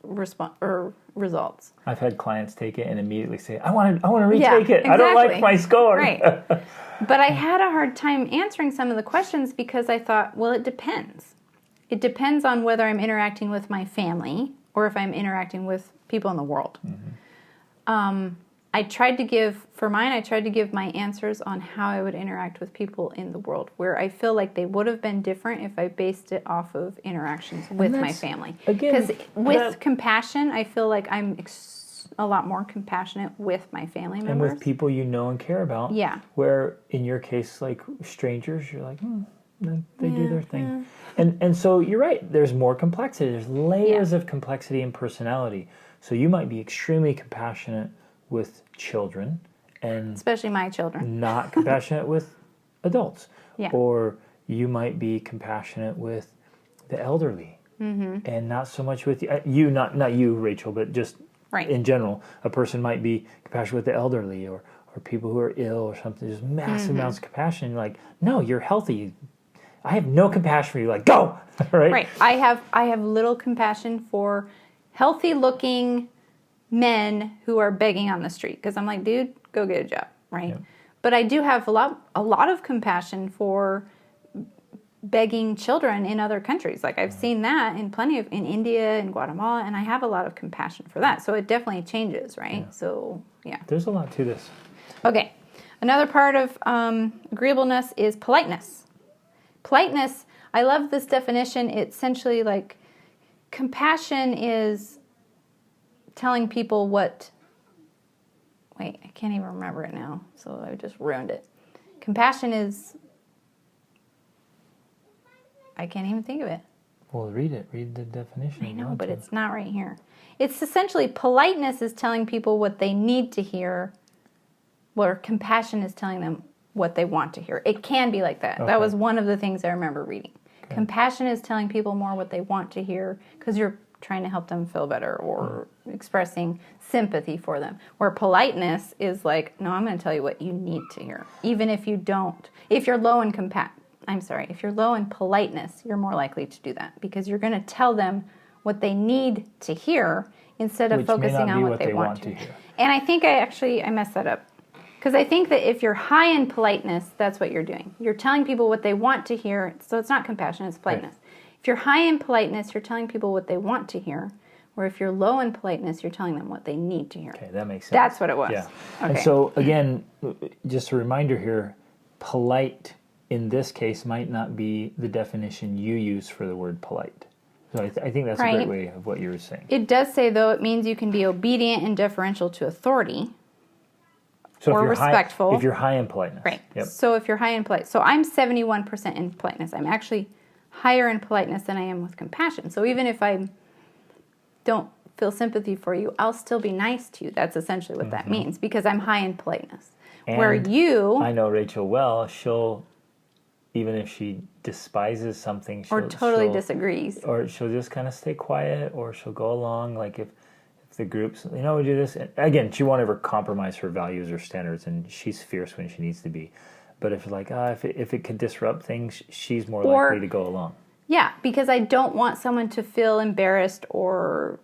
results. I've had clients take it and immediately say, I want to retake it. Exactly. I don't like my score. Right. But I had a hard time answering some of the questions because I thought, well, it depends. it depends on whether I'm interacting with my family or if I'm interacting with people in the world. I tried to give my answers on how I would interact with people in the world, where I feel like they would have been different if I based it off of interactions with my family. Because with compassion, I feel like I'm a lot more compassionate with my family members. And with people you know and care about. Yeah. Where, in your case, like strangers, you're like, they do their thing. And so you're right, there's more complexity. There's layers of complexity and personality. So you might be extremely compassionate with children, and especially my children, not compassionate with adults. Yeah. Or you might be compassionate with the elderly, and not so much with you. Not you, Rachel, but just in general, a person might be compassionate with the elderly or people who are ill or something. There's massive amounts of compassion. You're like, no, you're healthy. I have no compassion for you. Like, go, right? Right. I have little compassion for healthy-looking men who are begging on the street, because I'm like, dude, go get a job, right? Yep. But I do have a lot of compassion for begging children in other countries. Like, I've seen that in India and Guatemala, and I have a lot of compassion for that. So it definitely changes, right? Yeah. So, yeah. There's a lot to this. Okay. Another part of agreeableness is politeness. Politeness, I love this definition. It's essentially like compassion is telling people what... Wait, I can't even remember it now, so I just ruined it. Compassion is... I can't even think of it. Well, read it. Read the definition. I know, but it's not right here. It's essentially, politeness is telling people what they need to hear, where compassion is telling them what they want to hear. It can be like that. Okay. That was one of the things I remember reading. Okay. Compassion is telling people more what they want to hear, because you're trying to help them feel better or expressing sympathy for them. Where politeness is like, no, I'm going to tell you what you need to hear. Even if you don't. If you're low in if you're low in politeness, you're more likely to do that, because you're going to tell them what they need to hear instead of focusing on what they want to hear. And I think I messed that up. Because I think that if you're high in politeness, that's what you're doing. You're telling people what they want to hear, so it's not compassion, it's politeness. Right. If you're high in politeness, you're telling people what they want to hear, or if you're low in politeness, you're telling them what they need to hear. Okay, that makes sense. That's what it was. Yeah. Okay. And so, again, just a reminder here, polite in this case might not be the definition you use for the word polite. So I think that's a great way of what you were saying. It does say, though, it means you can be obedient and deferential to authority, or respectful. If you're high in politeness. Right. Yep. So if you're high in politeness. So I'm 71% in politeness. I'm actually higher in politeness than I am with compassion. So even if I don't feel sympathy for you, I'll still be nice to you. That's essentially what that means, because I'm high in politeness. And where you... I know Rachel well. She'll, even if she despises something... or totally disagrees. Or she'll just kind of stay quiet, or she'll go along. Like if the group's, we do this. And again, she won't ever compromise her values or standards, and she's fierce when she needs to be. But if like, if it could disrupt things, she's more likely to go along. Yeah, because I don't want someone to feel embarrassed or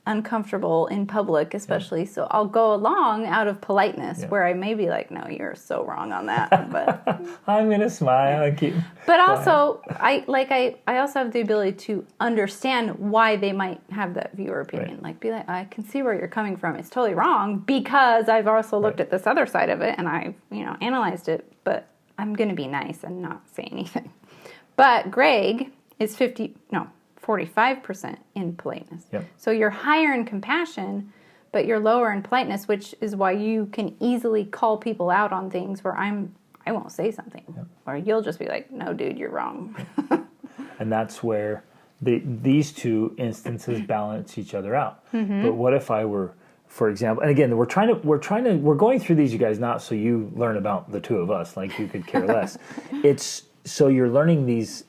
uncomfortable in public, especially. Yeah. So I'll go along out of politeness, where I may be like, no, you're so wrong on that. But I'm going to smile and keep But also, I also have the ability to understand why they might have that view or opinion. Right. Like, be like, I can see where you're coming from. It's totally wrong, because I've also looked at this other side of it, and I've, analyzed it, but I'm going to be nice and not say anything. But Greg is 45% in politeness. Yep. So you're higher in compassion, but you're lower in politeness, which is why you can easily call people out on things where I won't say something. Yep. Or you'll just be like, no, dude, you're wrong. And that's where these two instances balance each other out. Mm-hmm. But what if I were, for example, and again, we're going through these, you guys, not so you learn about the two of us, like you could care less. It's so you're learning these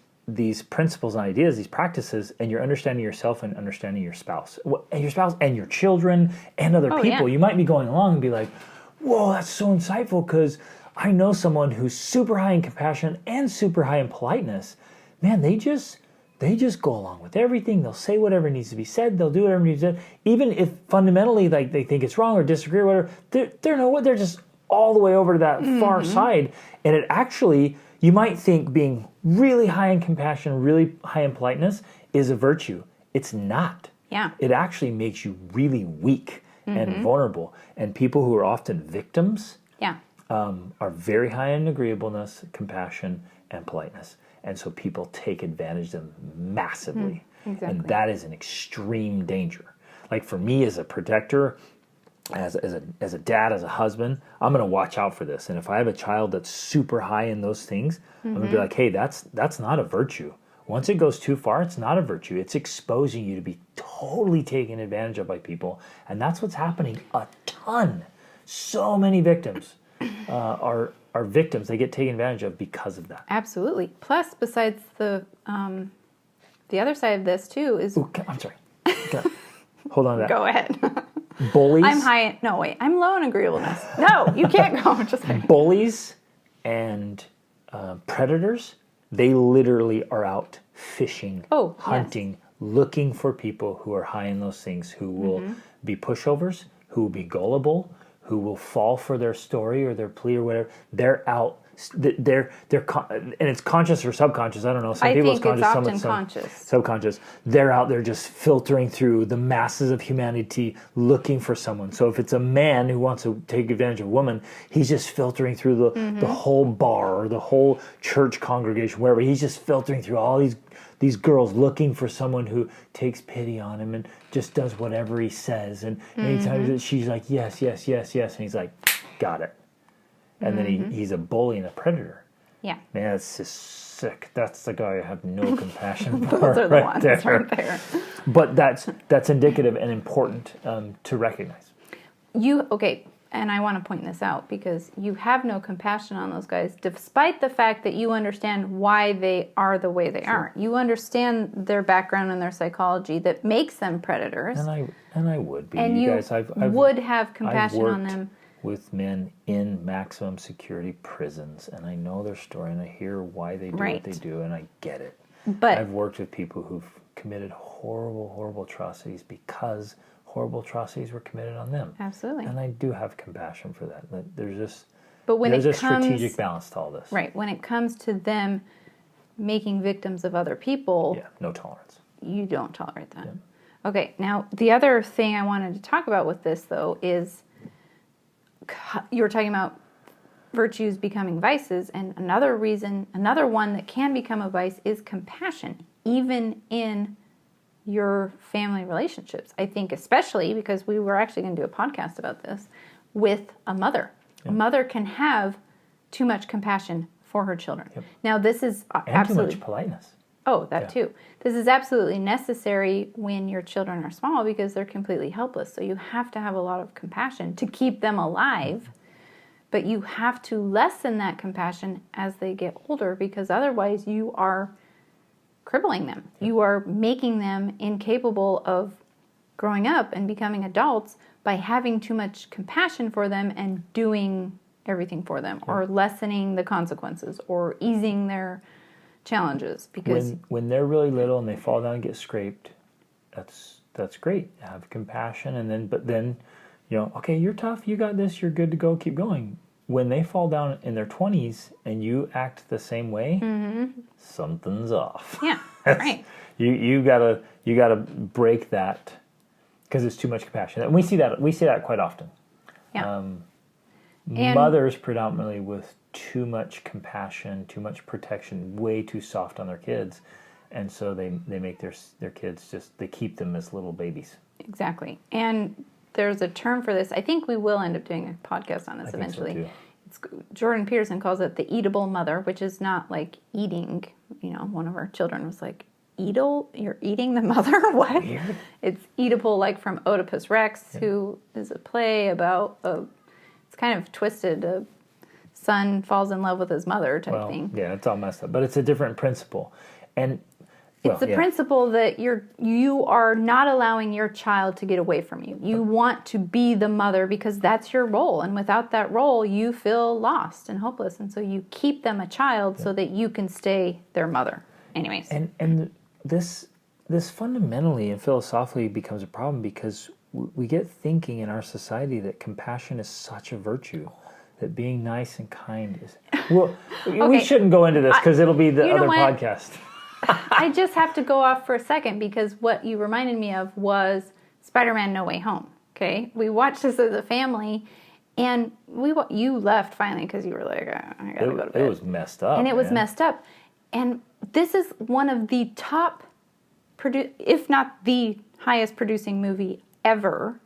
principles and ideas, these practices, and you're understanding yourself and understanding your spouse and your children and other people. Yeah. You might be going along and be like, whoa, that's so insightful, because I know someone who's super high in compassion and super high in politeness. Man, they just go along with everything. They'll say whatever needs to be said. They'll do whatever needs to be said. Even if fundamentally like they think it's wrong or disagree or whatever, they're just all the way over to that far side. And it actually you might think being really high in compassion, really high in politeness is a virtue. It's not. Yeah. It actually makes you really weak and vulnerable. And people who are often victims are very high in agreeableness, compassion, and politeness. And so people take advantage of them massively. Exactly. And that is an extreme danger. Like for me as a protector, as a dad, as a husband, I'm going to watch out for this. And if I have a child that's super high in those things, I'm going to be like, hey, that's not a virtue. Once it goes too far, it's not a virtue. It's exposing you to be totally taken advantage of by people. And that's what's happening a ton. So many victims are victims. They get taken advantage of because of that. Absolutely. Plus, besides the other side of this too is... Ooh, I'm sorry. Hold on to that. Go ahead. Bullies. I'm low in agreeableness. No, you can't go. Just kidding. Bullies and predators, they literally are out fishing, hunting, looking for people who are high in those things, who will be pushovers, who will be gullible, who will fall for their story or their plea or whatever. They're out. And it's conscious or subconscious. I don't know. Some people it's conscious, conscious. Subconscious. They're out there just filtering through the masses of humanity, looking for someone. So if it's a man who wants to take advantage of a woman, he's just filtering through the whole bar or the whole church congregation, wherever. He's just filtering through all these girls, looking for someone who takes pity on him and just does whatever he says. And anytime she's like, yes, yes, yes, yes, and he's like, got it. And then he's a bully and a predator. Yeah. Man, that's just sick. That's the guy I have no compassion for. Those are the ones right there. But that's indicative and important to recognize. And I want to point this out because you have no compassion on those guys, despite the fact that you understand why they are the way they are. You understand their background and their psychology that makes them predators. And I would be. And I've would have compassion on them. With men in maximum security prisons, and I know their story, and I hear why they do what they do, and I get it. But I've worked with people who've committed horrible, horrible atrocities because horrible atrocities were committed on them. Absolutely. And I do have compassion for that. There's a strategic balance to all this. Right. When it comes to them making victims of other people, no tolerance. You don't tolerate that. Yeah. Okay. Now, the other thing I wanted to talk about with this, though, is you were talking about virtues becoming vices, and another one that can become a vice is compassion, even in your family relationships. I think especially because we were actually going to do a podcast about this with a mother. Yeah. A mother can have too much compassion for her children. Yep. Now, this is absolutely... too much politeness. Oh, that too. This is absolutely necessary when your children are small because they're completely helpless. So you have to have a lot of compassion to keep them alive, but you have to lessen that compassion as they get older because otherwise you are crippling them. You are making them incapable of growing up and becoming adults by having too much compassion for them and doing everything for them or lessening the consequences or easing their challenges. Because when they're really little and they fall down and get scraped, that's great. Have compassion, but then okay, you're tough, you got this, you're good to go, keep going. When they fall down in their 20s and you act the same way, something's off. Yeah, right. You gotta break that because it's too much compassion, and we see that quite often. Yeah. Mothers predominantly with too much compassion, too much protection, way too soft on their kids, and so they make their kids they keep them as little babies. Exactly. And there's a term for this. I think we will end up doing a podcast on this eventually. So too. Jordan Peterson calls it the eatable mother, which is not like eating. One of our children was like, you're eating the mother? What? Weird. It's eatable, like from Oedipus Rex, who is a play about it's kind of twisted. A son falls in love with his mother type thing. Yeah, it's all messed up. But it's a different principle. And it's the principle that you are not allowing your child to get away from you. You want to be the mother because that's your role. And without that role, you feel lost and hopeless. And so you keep them a child so that you can stay their mother. Anyways. And this fundamentally and philosophically becomes a problem because we get thinking in our society that compassion is such a virtue. that being nice and kind is... Well, we shouldn't go into this because it'll be the other podcast. I just have to go off for a second because what you reminded me of was Spider-Man No Way Home, okay? We watched this as a family, and you left finally because you were like, I gotta go to bed. It was messed up, and it was messed up. And this is one of the top, if not the highest producing movie ever,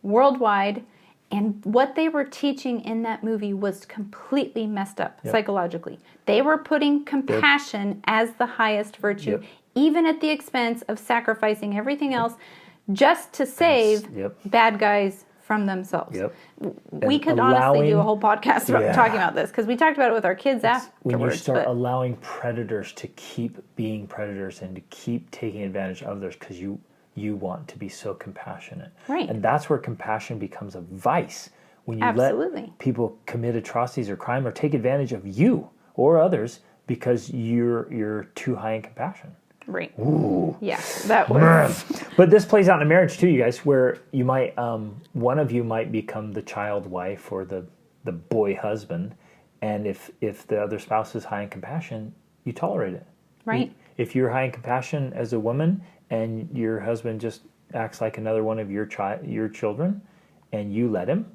worldwide. And what they were teaching in that movie was completely messed up psychologically. They were putting compassion as the highest virtue, even at the expense of sacrificing everything else just to save bad guys from themselves. We could honestly do a whole podcast about talking about this because we talked about it with our kids afterwards. When you start allowing predators to keep being predators and to keep taking advantage of others because you want to be so compassionate. Right. And that's where compassion becomes a vice. When you let people commit atrocities or crime or take advantage of you or others because you're too high in compassion. Right. Ooh. Yeah, that was... But this plays out in a marriage too, you guys, where you might, one of you might become the child wife or the boy husband, and if the other spouse is high in compassion, you tolerate it. Right. If you're high in compassion as a woman and your husband just acts like another one of your children, and you let him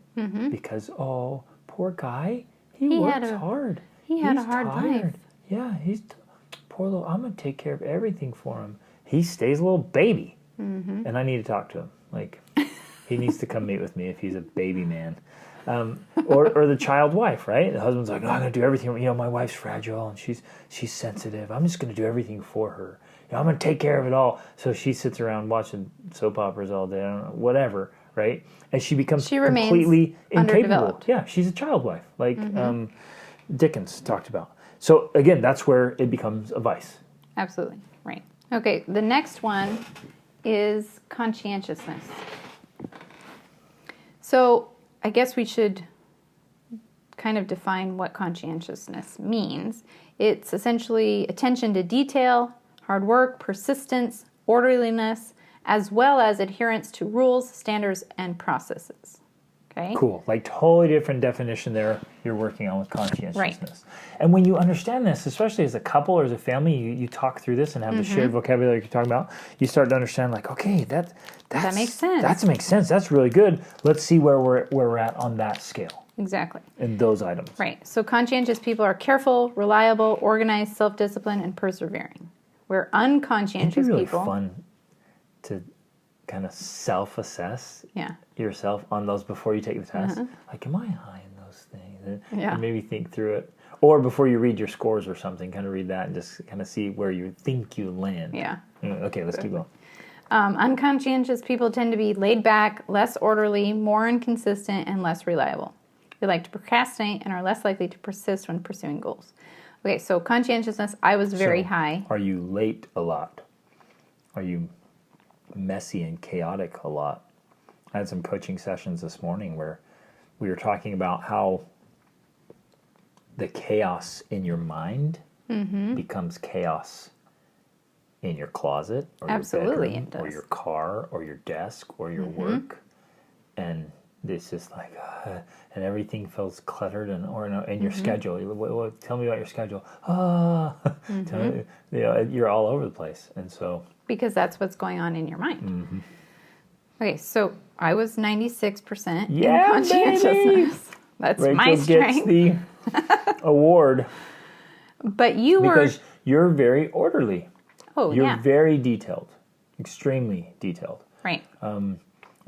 because, oh, poor guy, he works hard. He's a hard life. Yeah, poor little, I'm going to take care of everything for him. He stays a little baby. And I need to talk to him. Like, he needs to come meet with me if he's a baby man. Or the child wife, right? The husband's like, no, I'm going to do everything. You know, my wife's fragile and she's sensitive. I'm just going to do everything for her. You know, I'm going to take care of it all. So she sits around watching soap operas all day, I don't know, whatever, right? And she becomes completely incapable. Yeah, she's a child wife, like Dickens talked about. So again, that's where it becomes a vice. Absolutely, right. Okay, the next one is conscientiousness. So I guess we should kind of define what conscientiousness means. It's essentially attention to detail, hard work, persistence, orderliness, as well as adherence to rules, standards, and processes. Okay? Cool. Like totally different definition there you're working on with conscientiousness. Right. And when you understand this, especially as a couple or as a family, you talk through this and have the shared vocabulary you're talking about, you start to understand like, okay, that makes sense. That makes sense. That's really good. Let's see where we're at on that scale. Exactly. In those items. Right. So conscientious people are careful, reliable, organized, self-disciplined, and persevering. Where unconscientious It'd be really people... fun to kind of self-assess yourself on those before you take the test. Like, am I high in those things? And maybe think through it. Or before you read your scores or something, kind of read that and just kind of see where you think you land. Yeah. Okay, let's keep going. Unconscientious people tend to be laid back, less orderly, more inconsistent, and less reliable. They like to procrastinate and are less likely to persist when pursuing goals. Okay, so conscientiousness, I was very high. Are you late a lot? Are you messy and chaotic a lot? I had some coaching sessions this morning where we were talking about how the chaos in your mind becomes chaos in your closet or your bedroom or your car or your desk or your work. And it's just like, and everything feels cluttered and your schedule. Tell me about your schedule. Tell me, you're all over the place. And so... Because that's what's going on in your mind. Okay, so I was 96% in conscientiousness. Baby. That's Rachel my strength. gets the award. But you were... Because you're very orderly. Oh, You're very detailed. Extremely detailed. Right. In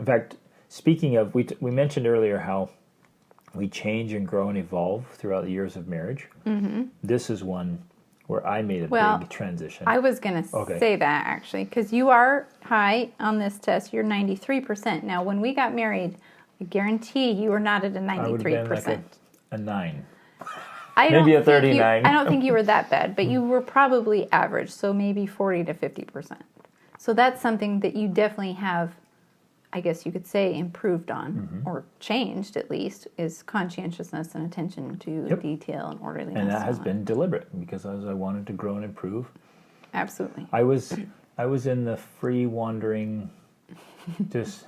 fact, speaking of, we mentioned earlier how we change and grow and evolve throughout the years of marriage. This is one where I made a big transition. I was going to say that, actually, because you are high on this test. You're 93%. Now, when we got married, I guarantee you were not at a 93%. I would have been like a 9. Maybe a 39. I don't think you were that bad, but you were probably average, so maybe 40 to 50%. So that's something that you definitely have, I guess you could say, improved on, or changed at least, is conscientiousness and attention to detail and orderliness. And that has been deliberate, because as I wanted to grow and improve. Absolutely. I was in the free wandering, just,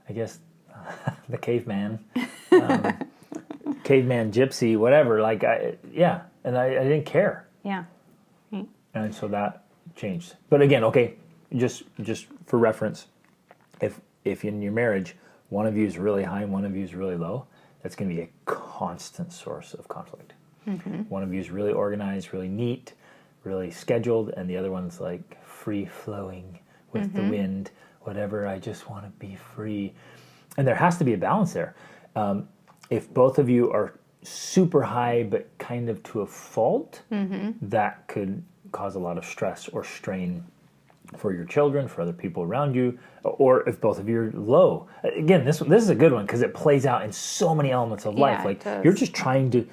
I guess, the caveman. caveman, gypsy, whatever. Like, and I didn't care. Yeah. And so that changed. But again, okay, just for reference, if in your marriage, one of you is really high and one of you is really low, that's going to be a constant source of conflict. One of you is really organized, really neat, really scheduled, and the other one's like free-flowing with the wind, whatever, I just want to be free. And there has to be a balance there. If both of you are super high but kind of to a fault, that could cause a lot of stress or strain for your children, for other people around you, or if both of you are low. Again, this is a good one because it plays out in so many elements of life. Like, you're just trying to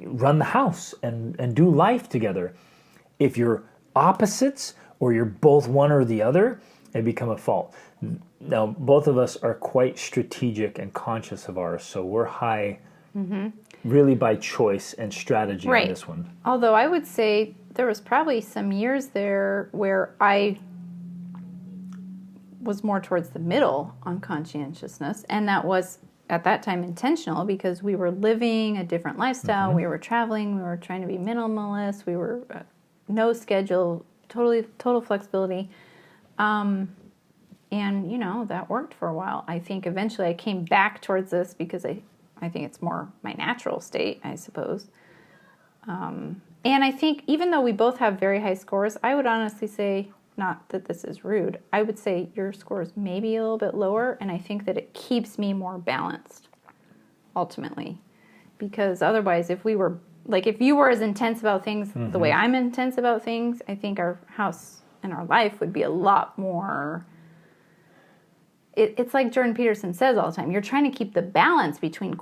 run the house and do life together. If you're opposites or you're both one or the other, it become a fault. Now, both of us are quite strategic and conscious of ours, so we're high really by choice and strategy on this one. Although I would say there was probably some years there where I was more towards the middle on conscientiousness, and that was at that time intentional because we were living a different lifestyle, we were traveling, we were trying to be minimalist, we were no schedule, total flexibility. And, that worked for a while. I think eventually I came back towards this because I think it's more my natural state, I suppose. And I think even though we both have very high scores, I would honestly say, not that this is rude, I would say your score is maybe a little bit lower, and I think that it keeps me more balanced, ultimately. Because otherwise, if you were as intense about things the way I'm intense about things, I think our house and our life would be a lot more... It's like Jordan Peterson says all the time. You're trying to keep the balance between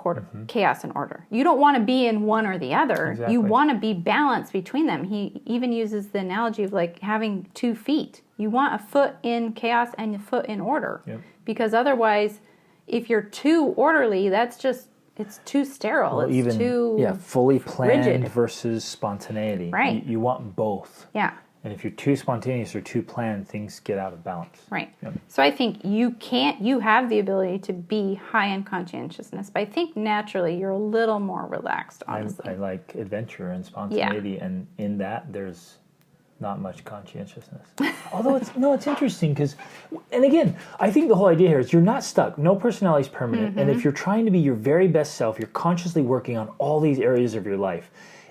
chaos and order. You don't want to be in one or the other. Exactly. You want to be balanced between them. He even uses the analogy of like having 2 feet. You want a foot in chaos and a foot in order. Yep. Because otherwise, if you're too orderly, it's too sterile. Well, it's too fully planned rigid. Versus spontaneity. Right. You want both. Yeah. And if you're too spontaneous or too planned, things get out of balance. Right. Yep. So I think you have the ability to be high in conscientiousness, but I think naturally you're a little more relaxed, honestly. I like adventure and spontaneity, and in that there's not much conscientiousness. Although it's interesting because, and again, I think the whole idea here is you're not stuck. No personality is permanent. And if you're trying to be your very best self, you're consciously working on all these areas of your life.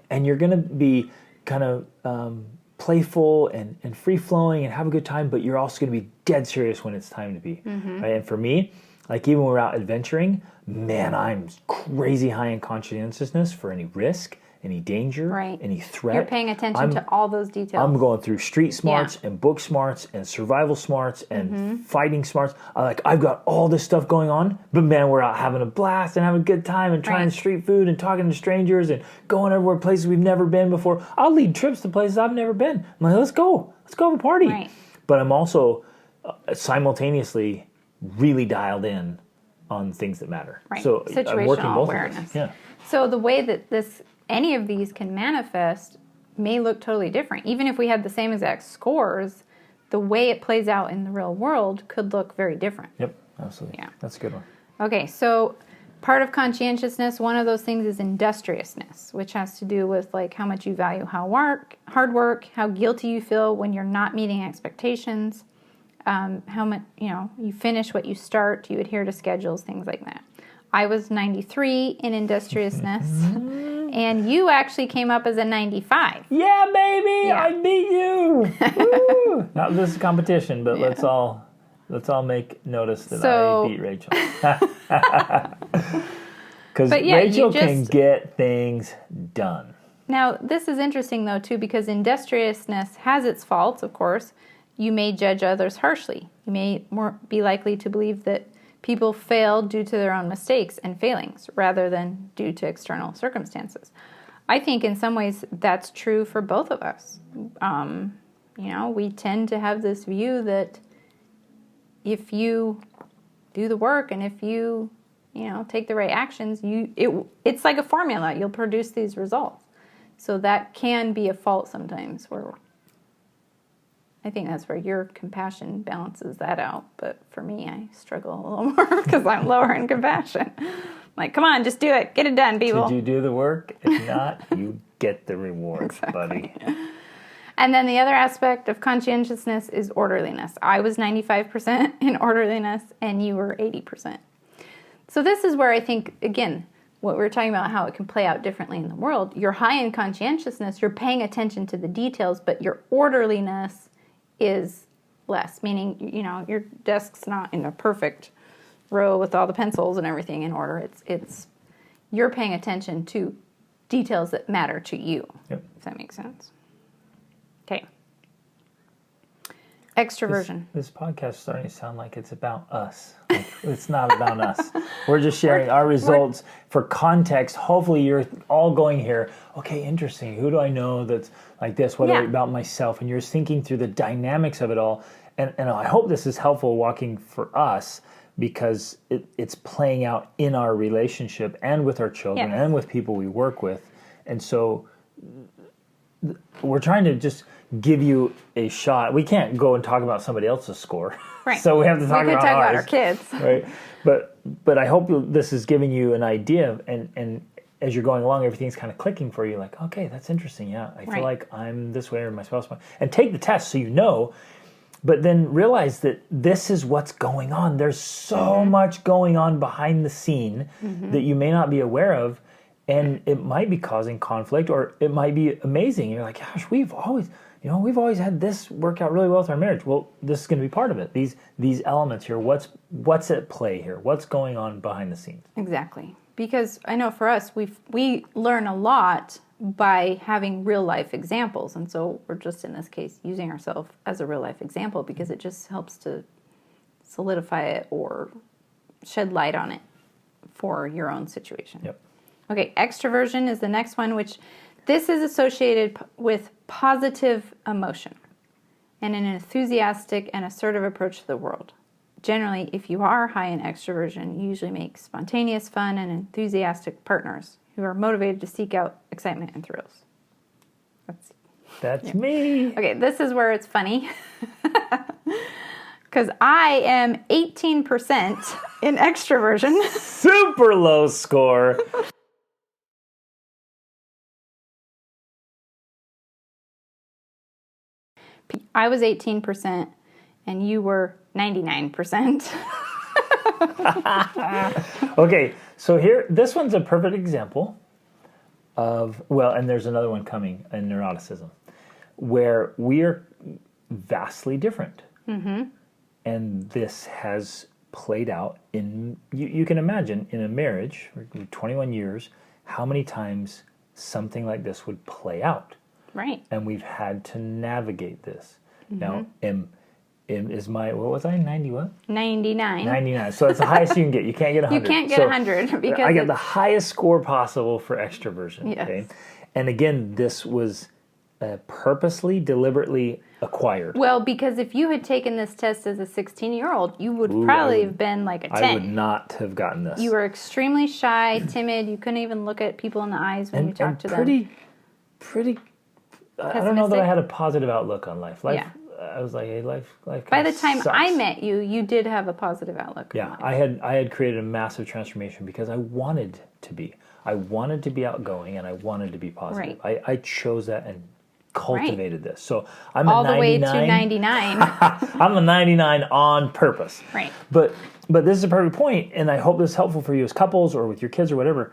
And you're going to be kind of... playful and free-flowing and have a good time, but you're also going to be dead serious when it's time to be. Right? And for me, like even when we're out adventuring, man, I'm crazy high in conscientiousness for any risk, any danger, any threat. You're paying attention to all those details. I'm going through street smarts and book smarts and survival smarts and fighting smarts. I've got all this stuff going on, but man, we're out having a blast and having a good time and trying street food and talking to strangers and going everywhere, places we've never been before. I'll lead trips to places I've never been. I'm like, let's go have a party. Right. But I'm also simultaneously really dialed in on things that matter. Right. So I'm working both awareness. Yeah. So the way that any of these can manifest may look totally different. Even if we had the same exact scores, the way it plays out in the real world could look very different. Yep, absolutely. Yeah. That's a good one. Okay, so part of conscientiousness, one of those things is industriousness, which has to do with like how much you value hard work, how guilty you feel when you're not meeting expectations, how much, you finish what you start, you adhere to schedules, things like that. I was 93 in industriousness, and you actually came up as a 95. Yeah, baby, I beat you. Woo! Not this is competition, but let's all make notice that I beat Rachel. Because Rachel can get things done. Now, this is interesting, though, too, because industriousness has its faults, of course. You may judge others harshly. You may be likely to believe that people fail due to their own mistakes and failings rather than due to external circumstances. I think in some ways that's true for both of us. We tend to have this view that if you do the work and if you take the right actions, it's like a formula. You'll produce these results. So that can be a fault sometimes where I think that's where your compassion balances that out. But for me, I struggle a little more because I'm lower in compassion. Like, come on, just do it. Get it done, people. Did you do the work? If not, you get the reward, buddy. And then the other aspect of conscientiousness is orderliness. I was 95% in orderliness, and you were 80%. So this is where I think, again, what we were talking about, how it can play out differently in the world. You're high in conscientiousness, you're paying attention to the details, but your orderliness is less, meaning, your desk's not in a perfect row with all the pencils and everything in order. It's you're paying attention to details that matter to you. Yep. If that makes sense. Okay. Extraversion. This podcast is starting to sound like it's about us. Like, it's not about us. We're just sharing our results for context. Hopefully you're all going here, okay, interesting. Who do I know that's like this? What about myself? And you're thinking through the dynamics of it all. And I hope this is helpful walking for us because it's playing out in our relationship and with our children and with people we work with. And so we're trying to just give you a shot. We can't go and talk about somebody else's score. Right. So we have to talk about ours. Our kids. Right. But I hope this is giving you an idea and as you're going along, everything's kind of clicking for you. Like, okay, that's interesting. Yeah, I feel like I'm this way or my spouse. And take the test so you know. But then realize that this is what's going on. There's so much going on behind the scene that you may not be aware of. And it might be causing conflict or it might be amazing. You're like, gosh, we've always had this work out really well with our marriage. Well, this is going to be part of it. These elements here, what's at play here? What's going on behind the scenes? Exactly. Because I know for us, we learn a lot by having real life examples. And so we're just in this case using ourselves as a real life example because it just helps to solidify it or shed light on it for your own situation. Yep. Okay, extraversion is the next one, which this is associated with positive emotion and an enthusiastic and assertive approach to the world. Generally, if you are high in extraversion, you usually make spontaneous, fun, and enthusiastic partners who are motivated to seek out excitement and thrills. That's me. Okay, this is where it's funny. Because I am 18% in extraversion. Super low score. I was 18% and you were 99%. Okay, so here, this one's a perfect example of, and there's another one coming in Neuroticism, where we are vastly different. Mm-hmm. And this has played out in, you can imagine, in a marriage, 21 years, how many times something like this would play out. Right. And we've had to navigate this. Mm-hmm. Now, is my, what was I, 90 what? 99. 99. So it's the highest you can get. You can't get 100. You can't get 100 because I get the highest score possible for extraversion. Yes. Okay? And again, this was purposely, deliberately acquired. Well, because if you had taken this test as a 16-year-old, you would probably have been like a 10. I would not have gotten this. You were extremely shy, timid. You couldn't even look at people in the eyes when you talked to them. Pretty. I don't know that I had a positive outlook on life. I was like, hey, life. By the time sucks. I met you, you did have a positive outlook. Yeah, I had created a massive transformation because I wanted to be. I wanted to be outgoing and I wanted to be positive. Right. I chose that and cultivated this. So I'm all a 99. The way to 99. I'm a 99 on purpose. Right. But this is a perfect point, and I hope this is helpful for you as couples or with your kids or whatever.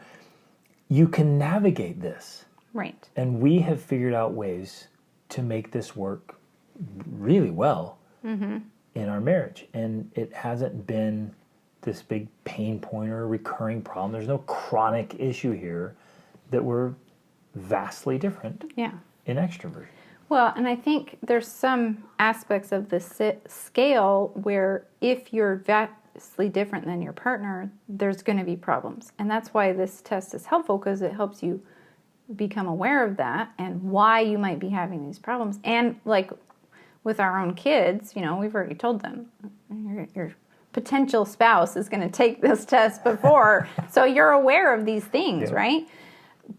You can navigate this. Right. And we have figured out ways to make this work really well in our marriage. And it hasn't been this big pain point or a recurring problem. There's no chronic issue here that we're vastly different in extroversion. Well, and I think there's some aspects of the scale where if you're vastly different than your partner, there's going to be problems. And that's why this test is helpful, because it helps you become aware of that and why you might be having these problems. And like with our own kids, we've already told them your potential spouse is going to take this test before, so you're aware of these things, right?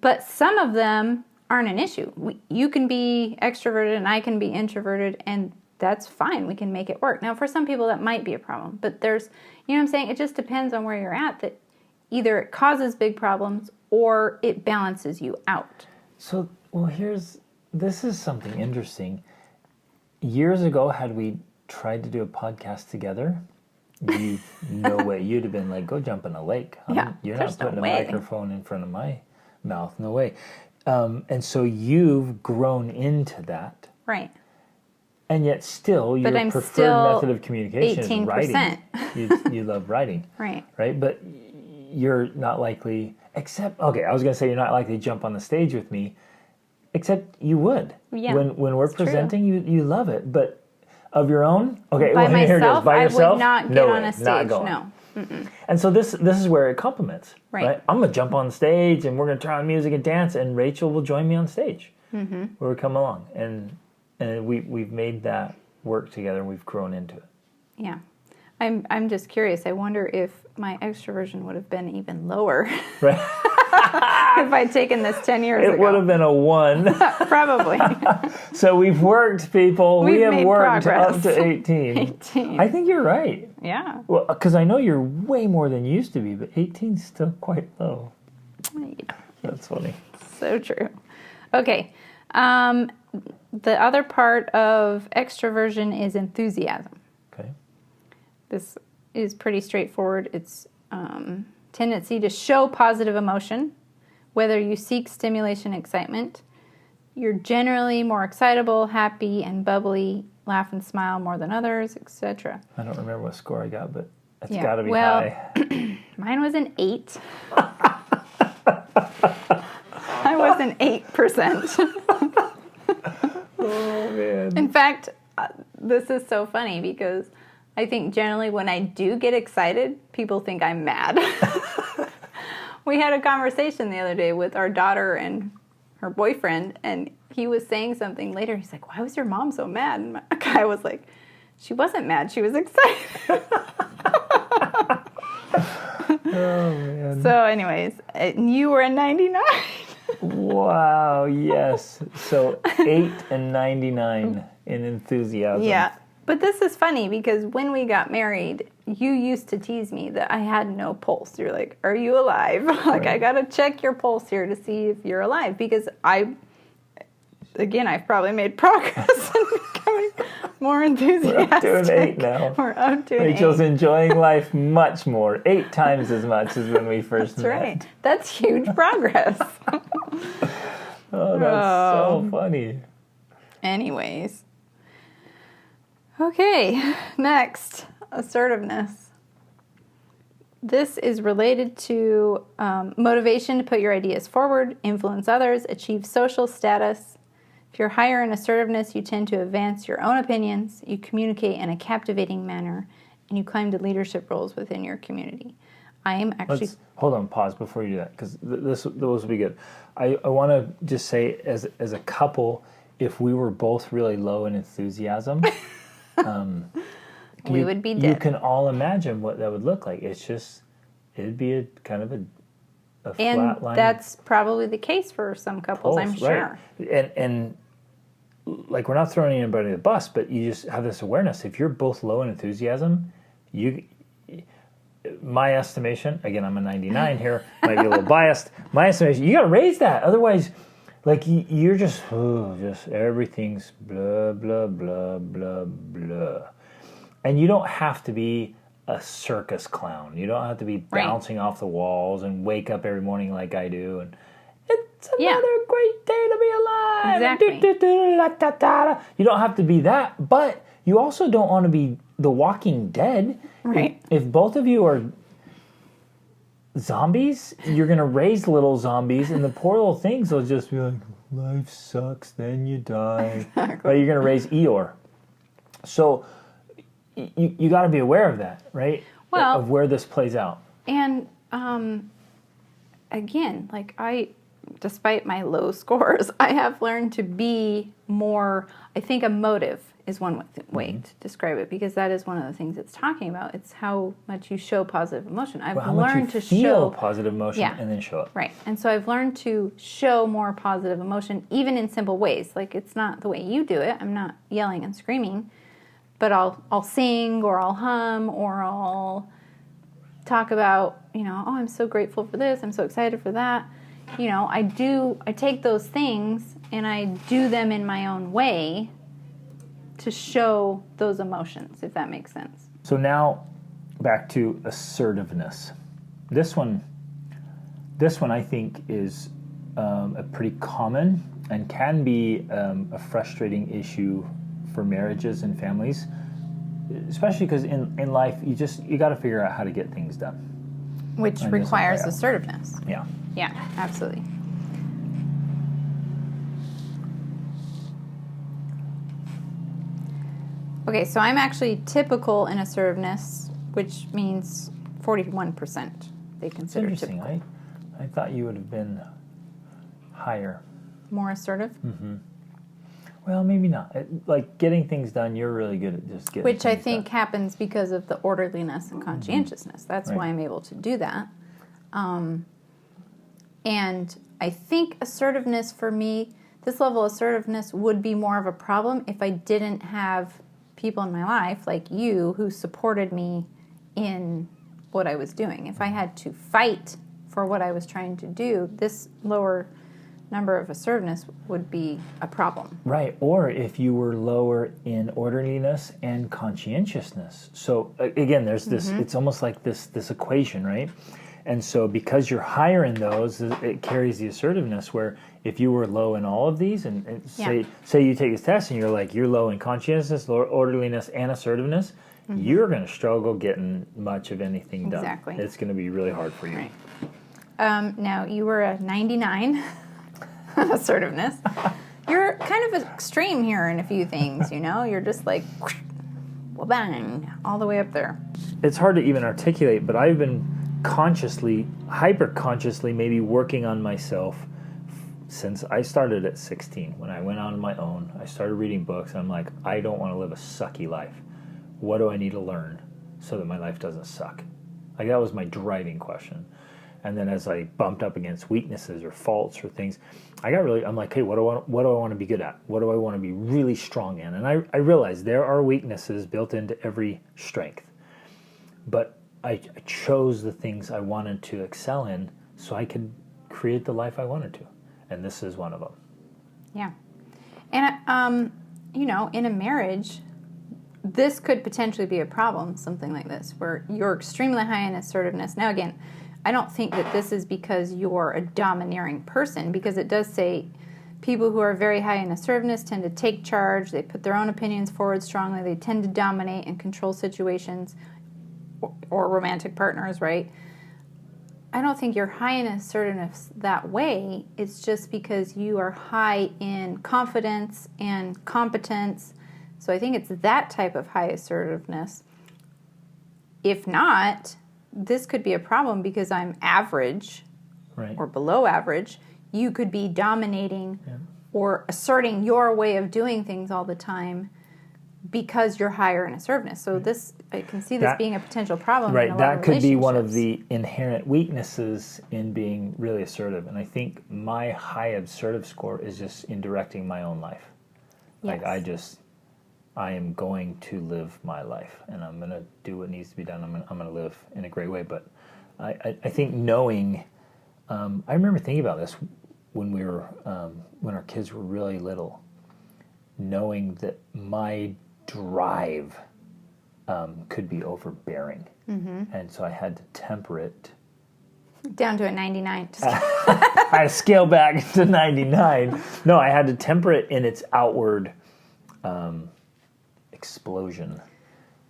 But some of them aren't an issue. You can be extroverted and I can be introverted, and that's fine. We can make it work. Now, for some people, that might be a problem. But there's, you know what I'm saying? It just depends on where you're at, that either it causes big problems or it balances you out. So, well, this is something interesting. Years ago, had we tried to do a podcast together, no way. You'd have been like, go jump in a lake. You're not putting a microphone in front of my mouth. No way. And so you've grown into that. Right. And yet still, your preferred method of communication 18%. Is writing. You love writing. Right. Right? But you're not likely, I was going to say you're not likely to jump on the stage with me, except you would. Yeah, when we're presenting, you love it. But of your own? Okay, by myself, here it is. By yourself? I would not get on a stage. Not going. No. Mm-mm. And so this is where it complements. Right. I'm going to jump on stage and we're going to turn on music and dance, and Rachel will join me on stage where we come along. And we've made that work together, and we've grown into it. Yeah. I'm just curious. I wonder if my extroversion would have been even lower. Right. If I'd taken this 10 years ago. It would have been a 1. Probably. So we've worked, people. We have worked progress. up to 18. 18. I think you're right. Yeah. Well, because I know you're way more than you used to be, but 18 is still quite low. That's funny. So true. Okay. The other part of extroversion is enthusiasm. Okay. This is pretty straightforward. It's tendency to show positive emotion, whether you seek stimulation, excitement. You're generally more excitable, happy, and bubbly, laugh and smile more than others, etc. I don't remember what score I got, but it's got to be high. Mine was an 8. I was an 8%. Oh, man. In fact, this is so funny because I think generally when I do get excited, people think I'm mad. We had a conversation the other day with our daughter and her boyfriend, and he was saying something later. He's like, why was your mom so mad? And my guy was like, she wasn't mad. She was excited. Oh, man. So anyways, you were a 99. Wow, yes. So 8 and 99 in enthusiasm. Yeah. But this is funny because when we got married, you used to tease me that I had no pulse. You're like, are you alive? Like, right. I got to check your pulse here to see if you're alive. Because I've probably made progress in becoming more enthusiastic. We're up to an 8 now. We're up to an 8. Rachel's enjoying life much more. 8 times as much as when we first met. That's right. That's huge progress. Oh, that's so funny. Anyways. Okay, next, assertiveness. This is related to motivation to put your ideas forward, influence others, achieve social status. If you're higher in assertiveness, you tend to advance your own opinions, you communicate in a captivating manner, and you climb to leadership roles within your community. I am actually... Hold on, pause before you do that, because those will be good. I want to just say, as a couple, if we were both really low in enthusiasm... we would be dead. You can all imagine what that would look like. It'd be a kind of a flat line. And that's probably the case for some couples, I'm sure. Right. And like, we're not throwing anybody under the bus, but you just have this awareness. If you're both low in enthusiasm, my estimation, again, I'm a 99 here, might be a little biased. My estimation, you got to raise that. Otherwise, like, you're just everything's blah, blah, blah, blah, blah. And you don't have to be a circus clown. You don't have to be bouncing off the walls and wake up every morning like I do. And it's another great day to be alive. Exactly. You don't have to be that, but you also don't want to be the Walking Dead. Right. If both of you are zombies, you're going to raise little zombies, and the poor little things will just be like, life sucks, then you die. Exactly. Right? You're going to raise Eeyore. So you got to be aware of that, right? Well, of where this plays out. And again, like, despite my low scores, I have learned to be more, I think emotive is one way to describe it, because that is one of the things it's talking about. It's how much you show positive emotion. I've learned to feel positive emotion and then show it. Right. And so I've learned to show more positive emotion, even in simple ways. Like, it's not the way you do it. I'm not yelling and screaming, but I'll sing or I'll hum or I'll talk about, oh, I'm so grateful for this, I'm so excited for that. I take those things and I do them in my own way to show those emotions, if that makes sense. So now back to assertiveness. This one I think is a pretty common and can be a frustrating issue for marriages and families, especially because in life you got to figure out how to get things done, which requires assertiveness. Yeah, absolutely. Okay, so I'm actually typical in assertiveness, which means 41% they consider interesting. typical. I thought you would have been higher. More assertive? Mm-hmm. Well, maybe not. Like getting things done, you're really good at just getting Which I things think done. happens because of the orderliness and conscientiousness. That's Right. why I'm able to do that. And I think assertiveness for me, this level of assertiveness would be more of a problem if I didn't have people in my life like you who supported me in what I was doing. If I had to fight for what I was trying to do, this lower number of assertiveness would be a problem. Right, or if you were lower in orderliness and conscientiousness. So again, there's this, it's almost like this equation, right? And so because you're higher in those, it carries the assertiveness where if you were low in all of these, and say you take this test and you're low in conscientiousness, low orderliness, and assertiveness, you're going to struggle getting much of anything done. Exactly. It's going to be really hard for you. Right. Now, you were a 99 assertiveness. You're kind of extreme here in a few things, You're just like, well, bang, all the way up there. It's hard to even articulate, but I've been consciously, hyper-consciously maybe working on myself since I started at 16. When I went on my own, I started reading books. I'm like, I don't want to live a sucky life. What do I need to learn so that my life doesn't suck? Like that was my driving question. And then as I bumped up against weaknesses or faults or things, I'm like, hey, what do I want to be good at? What do I want to be really strong in? And I realized there are weaknesses built into every strength. But I chose the things I wanted to excel in so I could create the life I wanted to. And this is one of them. Yeah. And, in a marriage, this could potentially be a problem, something like this, where you're extremely high in assertiveness. Now, again, I don't think that this is because you're a domineering person, because it does say people who are very high in assertiveness tend to take charge, they put their own opinions forward strongly, they tend to dominate and control situations, or romantic partners, right? I don't think you're high in assertiveness that way. It's just because you are high in confidence and competence. So I think it's that type of high assertiveness. If not, this could be a problem because I'm average or below average. You could be dominating or asserting your way of doing things all the time because you're higher in assertiveness. So I can see this being a potential problem. Right, in a lot that of could be one of relationships. the inherent weaknesses in being really assertive. And I think my high assertive score is just in directing my own life. Yes. Like I am going to live my life, and I'm going to do what needs to be done. I'm going to live in a great way. But I think knowing, I remember thinking about this when when our kids were really little, knowing that my drive could be overbearing, and so I had to temper it Down to a 99. Just I had to scale back to 99. No, I had to temper it in its outward explosion.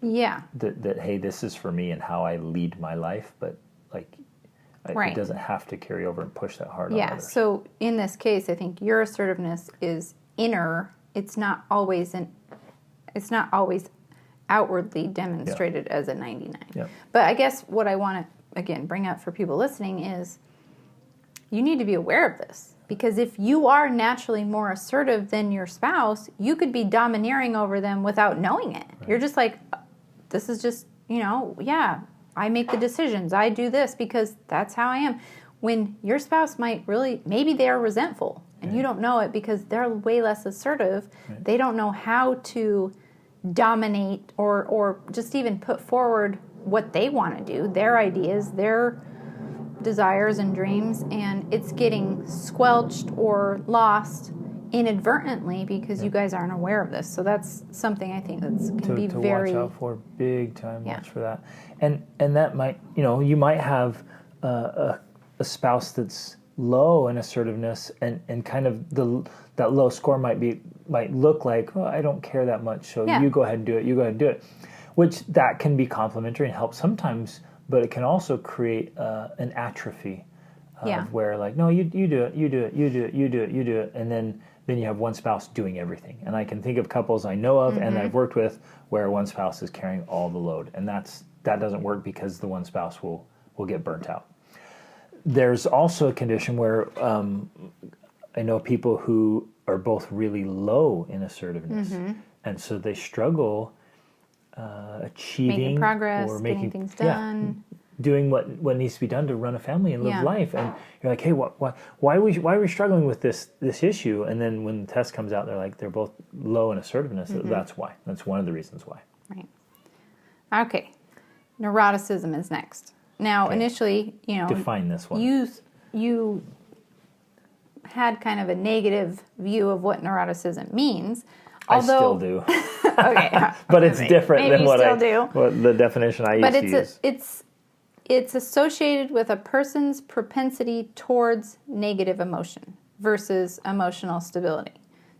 Yeah. That hey, this is for me and how I lead my life, but it doesn't have to carry over and push that hard on others. So in this case, I think your assertiveness is inner. It's not always outwardly demonstrated as a 99. Yeah. But I guess what I want to, again, bring up for people listening is you need to be aware of this. Because if you are naturally more assertive than your spouse, you could be domineering over them without knowing it. Right. You're just like, this is just, I make the decisions. I do this because that's how I am. When your spouse might maybe they are resentful and you don't know it because they're way less assertive. Right. They don't know how to dominate or just even put forward what they want to do, their ideas, their desires and dreams, and it's getting squelched or lost inadvertently because you guys aren't aware of this. So that's something I think that's can be very watch out for, big time. Watch for that, and that might, you might have a spouse that's low in assertiveness, and kind of that low score might look like, oh, I don't care that much, so you go ahead and do it. Which that can be complimentary and help sometimes, but it can also create an atrophy of where, like, no, you do it, and then you have one spouse doing everything. And I can think of couples I know of and I've worked with where one spouse is carrying all the load, and that doesn't work because the one spouse will get burnt out. There's also a condition where I know people who are both really low in assertiveness, and so they struggle achieving making progress, or getting things done, doing what needs to be done to run a family and live life. And you're like, hey, why are we struggling with this issue? And then when the test comes out, they're both low in assertiveness. That's why. That's one of the reasons why. Right. Okay. Neuroticism is next. Now, initially, define this one. You had kind of a negative view of what neuroticism means. Although, I still do. Okay. But it's different than what the definition I used to use. But it's associated with a person's propensity towards negative emotion versus emotional stability.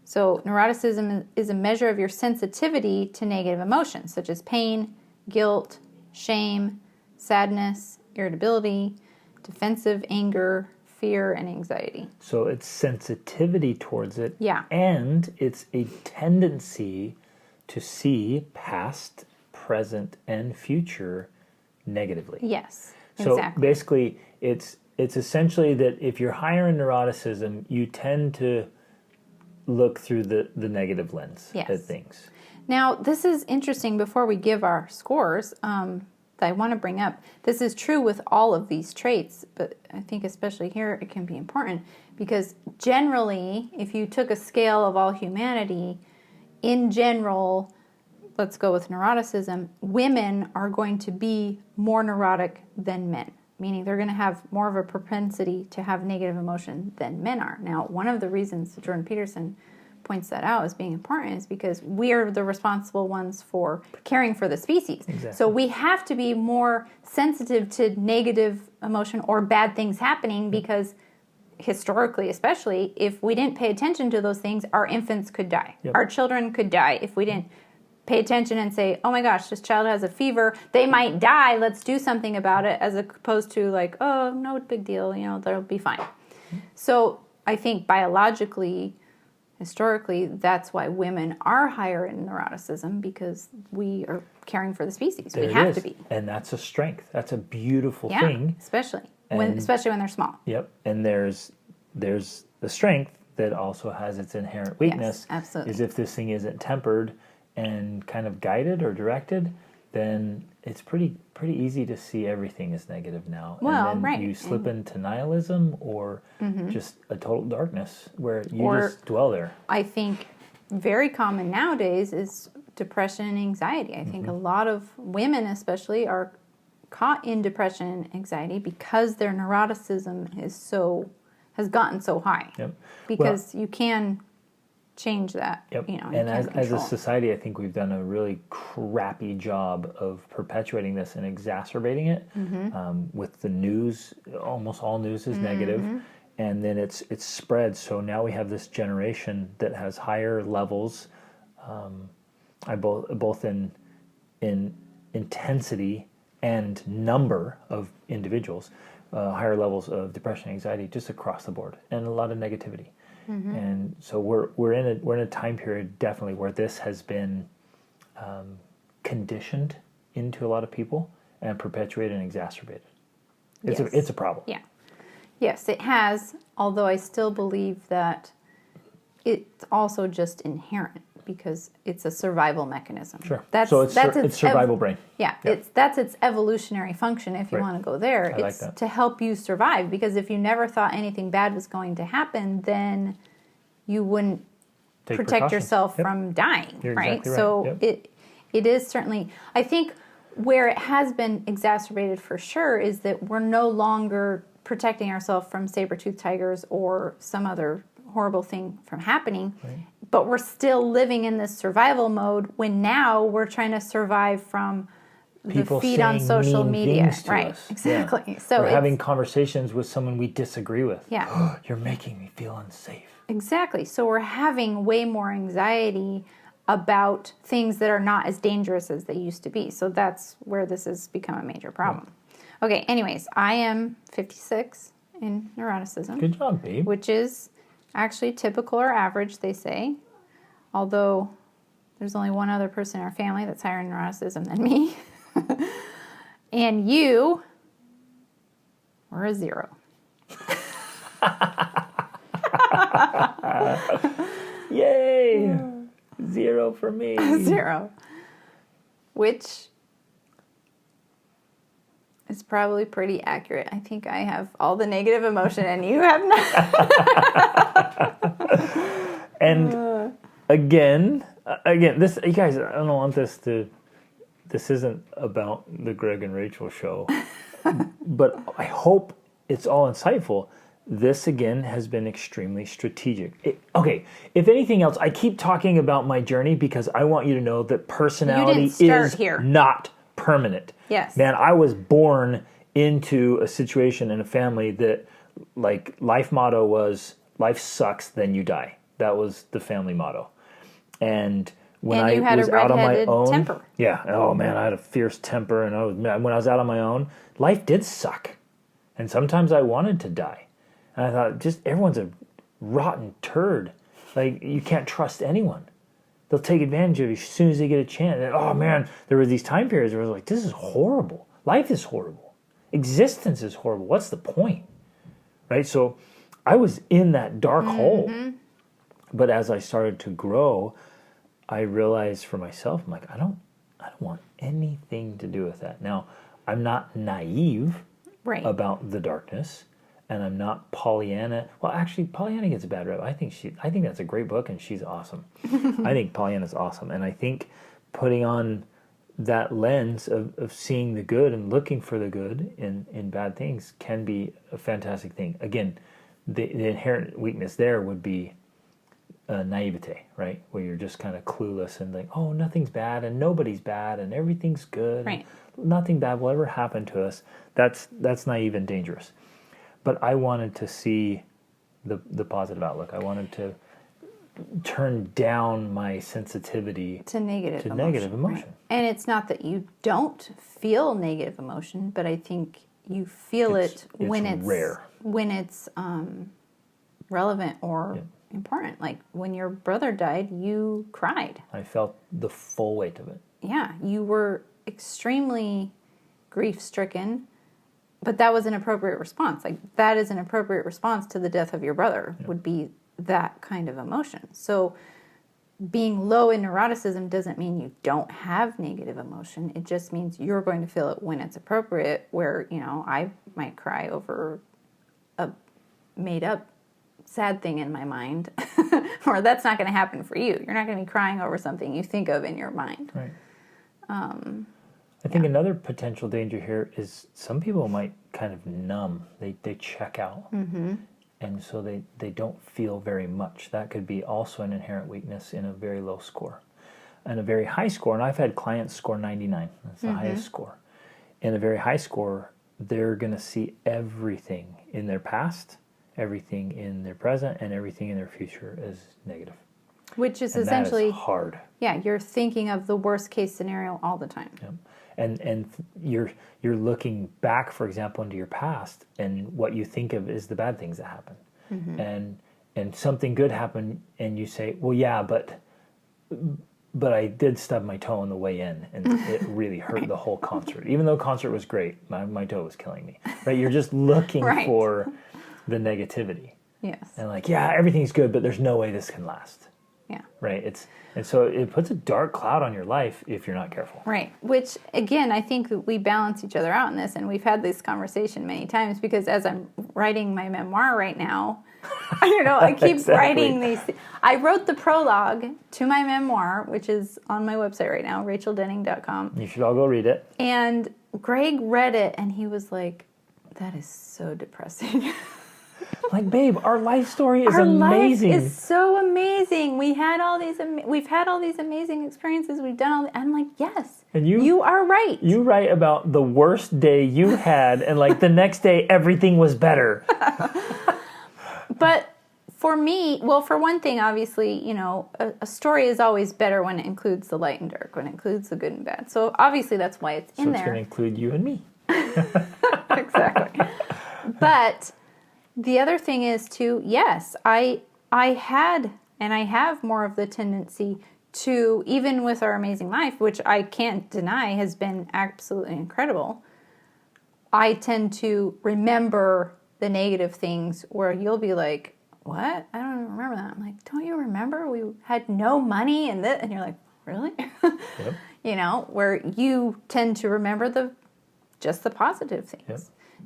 So neuroticism is a measure of your sensitivity to negative emotions, such as pain, guilt, shame, sadness, irritability, defensive anger, fear, and anxiety. So it's sensitivity towards it. Yeah. And it's a tendency to see past, present, and future negatively. Yes, so exactly. Basically, it's essentially that if you're higher in neuroticism, you tend to look through the negative lens at things. Now, this is interesting. Before we give our scores, that I want to bring up, this is true with all of these traits, but I think especially here it can be important because generally, if you took a scale of all humanity, in general, let's go with neuroticism, women are going to be more neurotic than men, meaning they're going to have more of a propensity to have negative emotion than men are. Now, one of the reasons that Jordan Peterson points that out as being important is because we're the responsible ones for caring for the species. Exactly. So we have to be more sensitive to negative emotion or bad things happening because historically, especially, if we didn't pay attention to those things, our infants could die. Yep. Our children could die if we didn't pay attention and say, oh my gosh, this child has a fever. They might die. Let's do something about it, as opposed to like, oh, no big deal. They'll be fine. So I think biologically, historically, that's why women are higher in neuroticism, because we are caring for the species. We have to be. And that's a strength. That's a beautiful thing. Especially when they're small. Yep. And there's the strength that also has its inherent weakness. Yes, absolutely. Is if this thing isn't tempered and kind of guided or directed, then it's pretty easy to see everything as negative now. Well, and then right. you slip into nihilism or just a total darkness where you just dwell there. I think very common nowadays is depression and anxiety. I think a lot of women especially are caught in depression and anxiety because their neuroticism has gotten so high. Yep. Because you can change that. Yep. You And as a society, I think we've done a really crappy job of perpetuating this and exacerbating it. With the news, almost all news is negative, and then it's spread. So now we have this generation that has higher levels, both in intensity and number of individuals, higher levels of depression and anxiety just across the board, and a lot of negativity. And so we're in a time period definitely where this has been conditioned into a lot of people and perpetuated and exacerbated. It's a problem. Yeah. Yes, it has, although I still believe that it's also just inherent because it's a survival mechanism. Sure. That's it's survival brain. Yeah, Yep. that's its evolutionary function, if you Right. want to go there. I It's like that. to help you survive, because if you never thought anything bad was going to happen, then you wouldn't Take protect precautions. yourself Yep. from dying, You're right? exactly right. So Yep. It is certainly, I think where it has been exacerbated for sure is that we're no longer protecting ourselves from saber-toothed tigers or some other horrible thing from happening, Right. but we're still living in this survival mode when now we're trying to survive from People the feed on saying social mean media. things to Right, us. exactly. Yeah. So we're it's, having conversations with someone we disagree with. Yeah. You're making me feel unsafe. Exactly. So we're having way more anxiety about things that are not as dangerous as they used to be. So that's where this has become a major problem. Yeah. Okay, anyways, I am 56 in neuroticism. Good job, babe. Which is actually typical or average, they say. Although there's only one other person in our family that's higher in neuroticism than me. And you were a 0. Yay! 0 for me. 0. Which is probably pretty accurate. I think I have all the negative emotion and you have not. And again, this, you guys, I don't want this isn't about the Greg and Rachel show, but I hope it's all insightful. This, again, has been extremely strategic. Okay, if anything else, I keep talking about my journey because I want you to know that personality is not permanent. Yes. Man, I was born into a situation in a family that, like, life motto was, life sucks, then you die. That was the family motto. And when I was out on my own, temper. Yeah. Oh man, I had a fierce temper, and when I was out on my own, life did suck, and sometimes I wanted to die. And I thought, just everyone's a rotten turd. Like, you can't trust anyone. They'll take advantage of you as soon as they get a chance. And, oh man, there were these time periods where I was like, this is horrible. Life is horrible. Existence is horrible. What's the point? Right? So I was in that dark hole. But as I started to grow, I realized for myself, I'm like, I don't want anything to do with that. Now, I'm not naive about the darkness, and I'm not Pollyanna. Well, actually, Pollyanna gets a bad rep. I think that's a great book, and she's awesome. I think Pollyanna's awesome, and I think putting on that lens of seeing the good and looking for the good in bad things can be a fantastic thing. Again, the inherent weakness there would be naivete, right? Where you're just kind of clueless and like, oh, nothing's bad and nobody's bad and everything's good. Right. Nothing bad will ever happen to us. That's naive and dangerous. But I wanted to see the positive outlook. I wanted to turn down my sensitivity to negative emotion. Right. And it's not that you don't feel negative emotion, but I think you feel it when it's rare, when it's relevant or important. Like when your brother died, you cried. I felt the full weight of it. Yeah, you were extremely grief-stricken, but that was an appropriate response. Like that is an appropriate response to the death of your brother, would be that kind of emotion. So being low in neuroticism doesn't mean you don't have negative emotion. It just means you're going to feel it when it's appropriate, where, I might cry over a made-up sad thing in my mind, or that's not going to happen for you. You're not going to be crying over something you think of in your mind. Right. I think another potential danger here is some people might kind of numb. They check out. Mm-hmm. And so they don't feel very much. That could be also an inherent weakness in a very low score. And a very high score, and I've had clients score 99. That's the highest score. In a very high score, they're going to see everything in their past, everything in their present, and everything in their future as negative. Which is essentially that is hard. Yeah, you're thinking of the worst case scenario all the time. Yep. And you're looking back, for example, into your past, and what you think of is the bad things that happen. Mm-hmm. And something good happened, and you say, well, yeah, but I did stub my toe on the way in, and it really hurt the whole concert. Even though the concert was great, my toe was killing me. Right? You're just looking for the negativity. Yes. And like, yeah, everything's good, but there's no way this can last. Yeah. Right. And so it puts a dark cloud on your life if you're not careful. Right. Which, again, I think we balance each other out in this, and we've had this conversation many times, because as I'm writing my memoir right now, I keep Exactly. writing these. I wrote the prologue to my memoir, which is on my website right now, racheldenning.com. You should all go read it. And Greg read it, and he was like, that is so depressing. Like, babe, our life story is Our amazing. life is so amazing. We've had all these amazing experiences. We've done all. I'm like, yes, And you are right. You write about the worst day you had, and like the next day, everything was better. But for me, well, for one thing, obviously, a story is always better when it includes the light and dark, when it includes the good and bad. So obviously, that's why it's in So there. it's going to include you and me. Exactly. But the other thing is too, yes, I had and I have more of the tendency to, even with our amazing life, which I can't deny has been absolutely incredible, I tend to remember the negative things where you'll be like, what? I don't even remember that. I'm like, don't you remember we had no money and that? And you're like, really? Yep. Where you tend to remember just the positive things. Yep.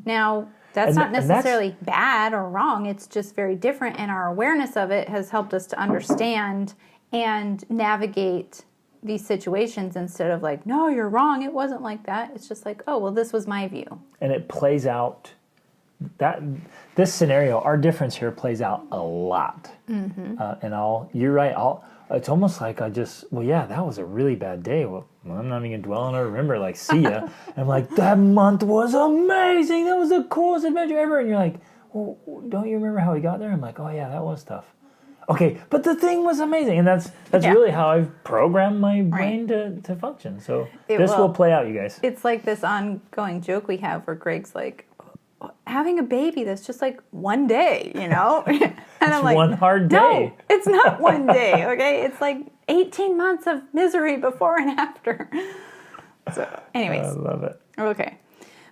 Now, that's not that's necessarily bad or wrong. It's just very different, and our awareness of it has helped us to understand and navigate these situations instead of like, no, you're wrong. It wasn't like that. It's just like, oh, well, this was my view. And it plays out, this scenario, our difference here plays out a lot. Mm-hmm. And you're right, it's almost like that was a really bad day. Well, I'm not even going to dwell on it or remember, like, see ya. And I'm like, that month was amazing. That was the coolest adventure ever. And you're like, well, don't you remember how we got there? I'm like, oh yeah, that was tough. Okay, but the thing was amazing. And that's really how I've programmed my brain to function. So this will play out, you guys. It's like this ongoing joke we have where Greg's like, having a baby, that's just like one day, And I'm like, one hard day. No, it's not one day, okay? It's like 18 months of misery before and after. So, anyways. I love it. Okay.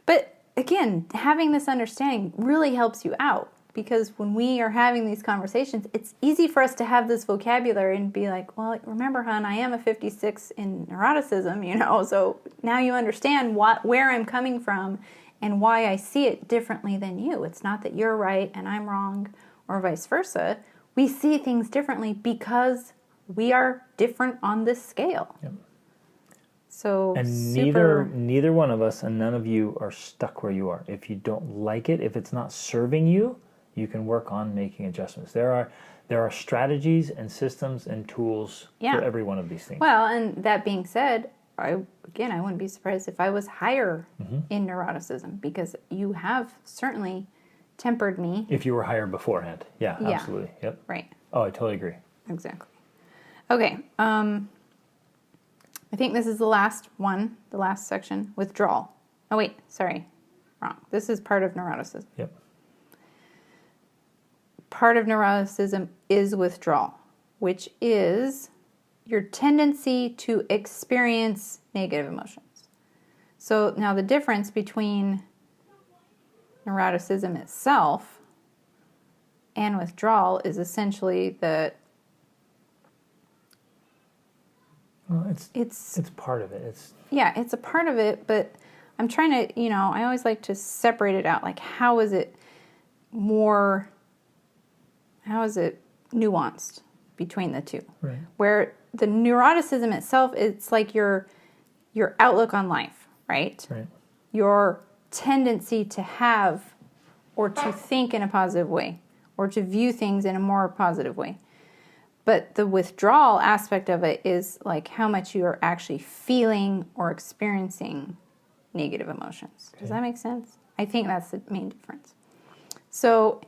But again, having this understanding really helps you out, because when we are having these conversations, it's easy for us to have this vocabulary and be like, well, remember, hon, I am a 56 in neuroticism, so now you understand where I'm coming from and why I see it differently than you. It's not that you're right and I'm wrong, or vice versa. We see things differently because we are different on this scale. Yep. So, and neither one of us and none of you are stuck where you are. If you don't like it, if it's not serving you, you can work on making adjustments. There are strategies and systems and tools for every one of these things. Well, and that being said, I wouldn't be surprised if I was higher in neuroticism, because you have certainly tempered me. If you were higher beforehand. Yeah, absolutely. Yep. Right. Oh, I totally agree. Exactly. Okay. I think this is the last section, withdrawal. Oh, wait, sorry. Wrong. This is part of neuroticism. Yep. Part of neuroticism is withdrawal, which is your tendency to experience negative emotions. So now the difference between neuroticism itself and withdrawal is essentially that it's part of it. It's a part of it, but I'm trying to, I always like to separate it out. Like, how is it nuanced between the two? Right. Where the neuroticism itself, it's like your outlook on life, right? Right. Your tendency to have or to think in a positive way or to view things in a more positive way. But the withdrawal aspect of it is like how much you are actually feeling or experiencing negative emotions. Does that make sense? I think that's the main difference. So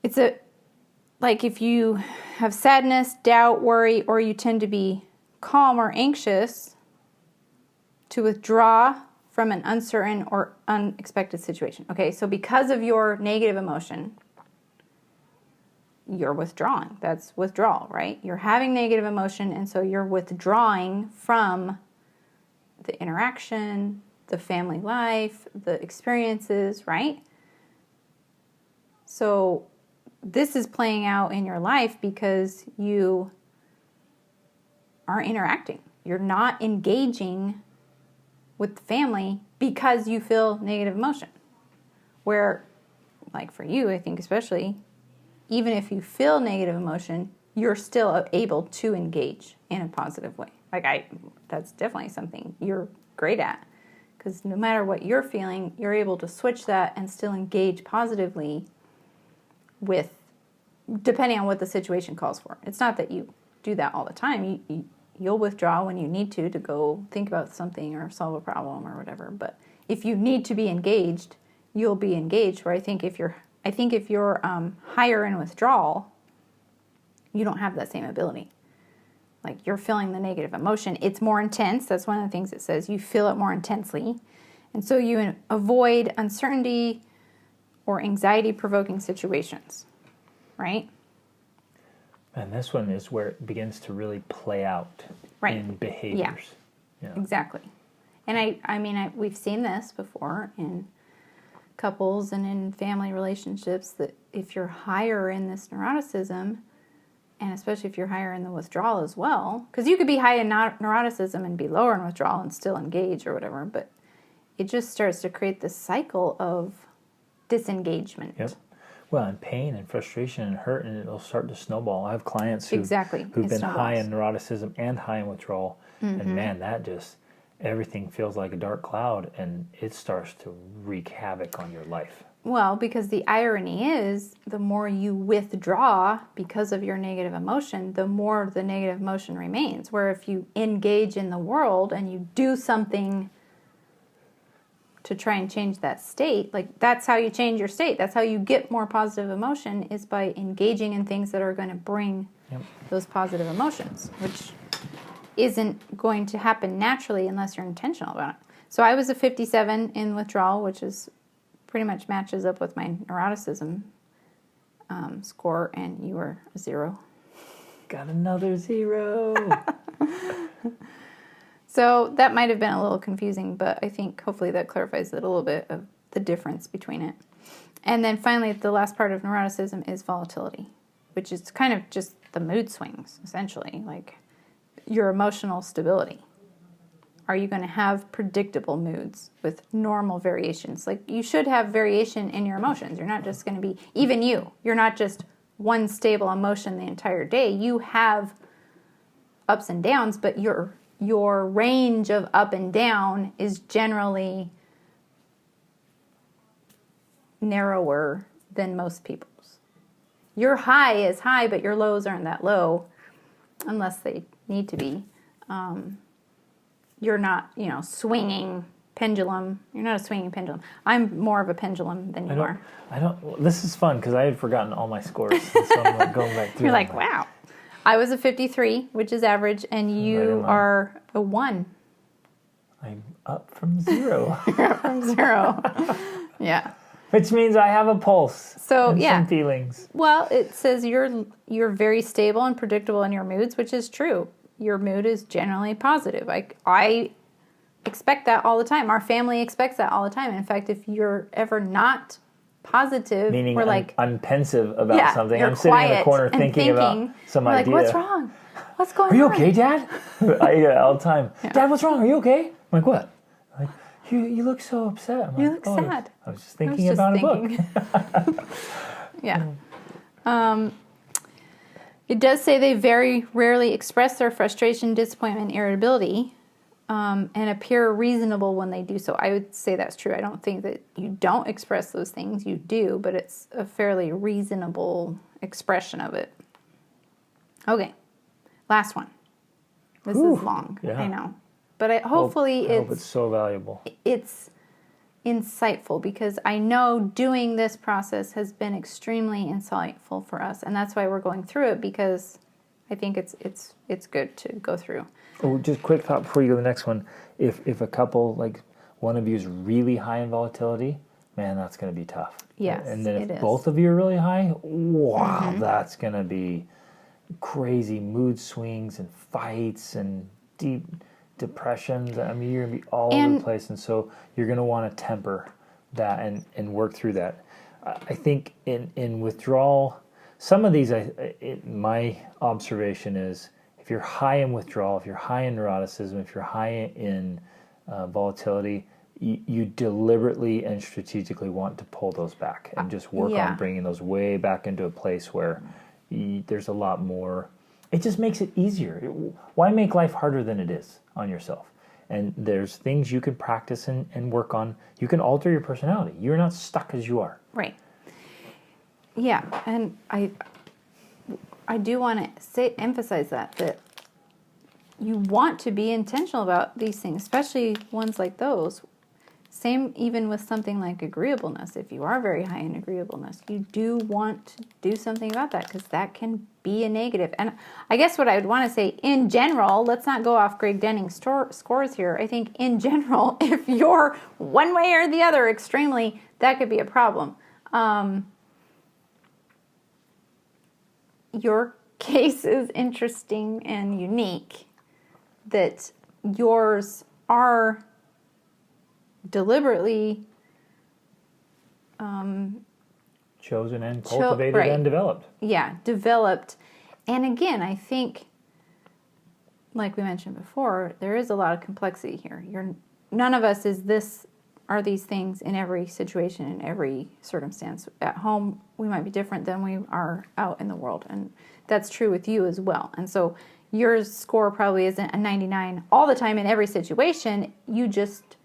it's like if you have sadness, doubt, worry, or you tend to be calm or anxious, to withdraw from an uncertain or unexpected situation. Okay, so because of your negative emotion, you're withdrawing. That's withdrawal, right? You're having negative emotion, and so you're withdrawing from the interaction, the family life, the experiences, right? So this is playing out in your life because you aren't interacting. You're not engaging with the family because you feel negative emotion. Where, like for you, I think especially, even if you feel negative emotion, you're still able to engage in a positive way. That's definitely something you're great at. Because no matter what you're feeling, you're able to switch that and still engage positively depending on what the situation calls for. It's not that you do that all the time. You'll withdraw when you need to go think about something or solve a problem or whatever. But if you need to be engaged, you'll be engaged. Where I think if you're higher in withdrawal, you don't have that same ability. Like, you're feeling the negative emotion. It's more intense. That's one of the things it says. You feel it more intensely. And so you avoid uncertainty or anxiety-provoking situations, right? And this one is where it begins to really play out in behaviors. Yeah, exactly. And we've seen this before in couples and in family relationships, that if you're higher in this neuroticism, and especially if you're higher in the withdrawal as well, because you could be high in neuroticism and be lower in withdrawal and still engage or whatever, but it just starts to create this cycle of disengagement. Yep. Well, and pain and frustration and hurt, and it'll start to snowball. I have clients who've been high in neuroticism and high in withdrawal, and man, that just, everything feels like a dark cloud, and it starts to wreak havoc on your life. Well, because the irony is, the more you withdraw because of your negative emotion, the more the negative emotion remains. Where if you engage in the world and you do something to try and change that state, like, that's how you change your state. That's how you get more positive emotion, is by engaging in things that are going to bring those positive emotions, which isn't going to happen naturally unless you're intentional about it. So I was a 57 in withdrawal, which is pretty much matches up with my neuroticism score, and you were a 0. Got another 0. So that might have been a little confusing, but I think hopefully that clarifies it a little bit of the difference between it. And then finally, the last part of neuroticism is volatility, which is kind of just the mood swings, essentially, like your emotional stability. Are you going to have predictable moods with normal variations? Like, you should have variation in your emotions. You're not just going to be, even you're not just one stable emotion the entire day. You have ups and downs, but your range of up and down is generally narrower than most people's. Your high is high, but your lows aren't that low, unless they need to be. You're not, swinging pendulum. You're not a swinging pendulum. I'm more of a pendulum than you are. This is fun because I had forgotten all my scores. So I'm like going back through. You're like, wow. I was a 53, which is average, and you are a 1. I'm up from 0. You're up from 0. Yeah. Which means I have a pulse. So, and some feelings. Well, it says you're very stable and predictable in your moods, which is true. Your mood is generally positive. I expect that all the time. Our family expects that all the time. In fact, if you're ever not positive, meaning we're like, I'm pensive about something. I'm sitting in the corner thinking about some we're idea. Like, what's wrong? What's going on? Are you okay, Dad? I get it all the time. Yeah. Dad, what's wrong? Are you okay? I'm like, what? Like, you look so upset. I'm you like, look sad. I was just thinking about a book. Yeah. It does say they very rarely express their frustration, disappointment, irritability, and appear reasonable when they do so. I would say that's true. I don't think that you don't express those things. You do, but it's a fairly reasonable expression of it. Okay, last one. This is long, I know. But I hope it's so valuable. It's insightful, because I know doing this process has been extremely insightful for us, and that's why we're going through it, because I think it's good to go through. Oh, just quick thought before you go to the next one. If a couple, like one of you is really high in volatility, man, that's going to be tough. Yes, and then if both of you are really high, wow, that's going to be crazy mood swings and fights and deep depressions. I mean, you're going to be all over the place, and so you're going to want to temper that and work through that. I think in withdrawal, some of these, my observation is, if you're high in withdrawal, if you're high in neuroticism, if you're high in volatility, you deliberately and strategically want to pull those back and just work on bringing those way back into a place where there's a lot more. It just makes it easier. Why make life harder than it is on yourself? And there's things you can practice and work on. You can alter your personality. You're not stuck as you are. Right. Yeah, and I do want to emphasize that you want to be intentional about these things, especially ones like those. Same even with something like agreeableness. If you are very high in agreeableness, you do want to do something about that because that can be a negative. And I guess what I would want to say in general, let's not go off Greg Denning's scores here. I think in general, if you're one way or the other extremely, that could be a problem. Your case is interesting and unique, that yours are deliberately chosen and cultivated and developed. Yeah, developed. And again, I think, like we mentioned before, there is a lot of complexity here. None of us are these things in every situation, in every circumstance. At home, we might be different than we are out in the world. And that's true with you as well. And so your score probably isn't a 99 all the time in every situation. You just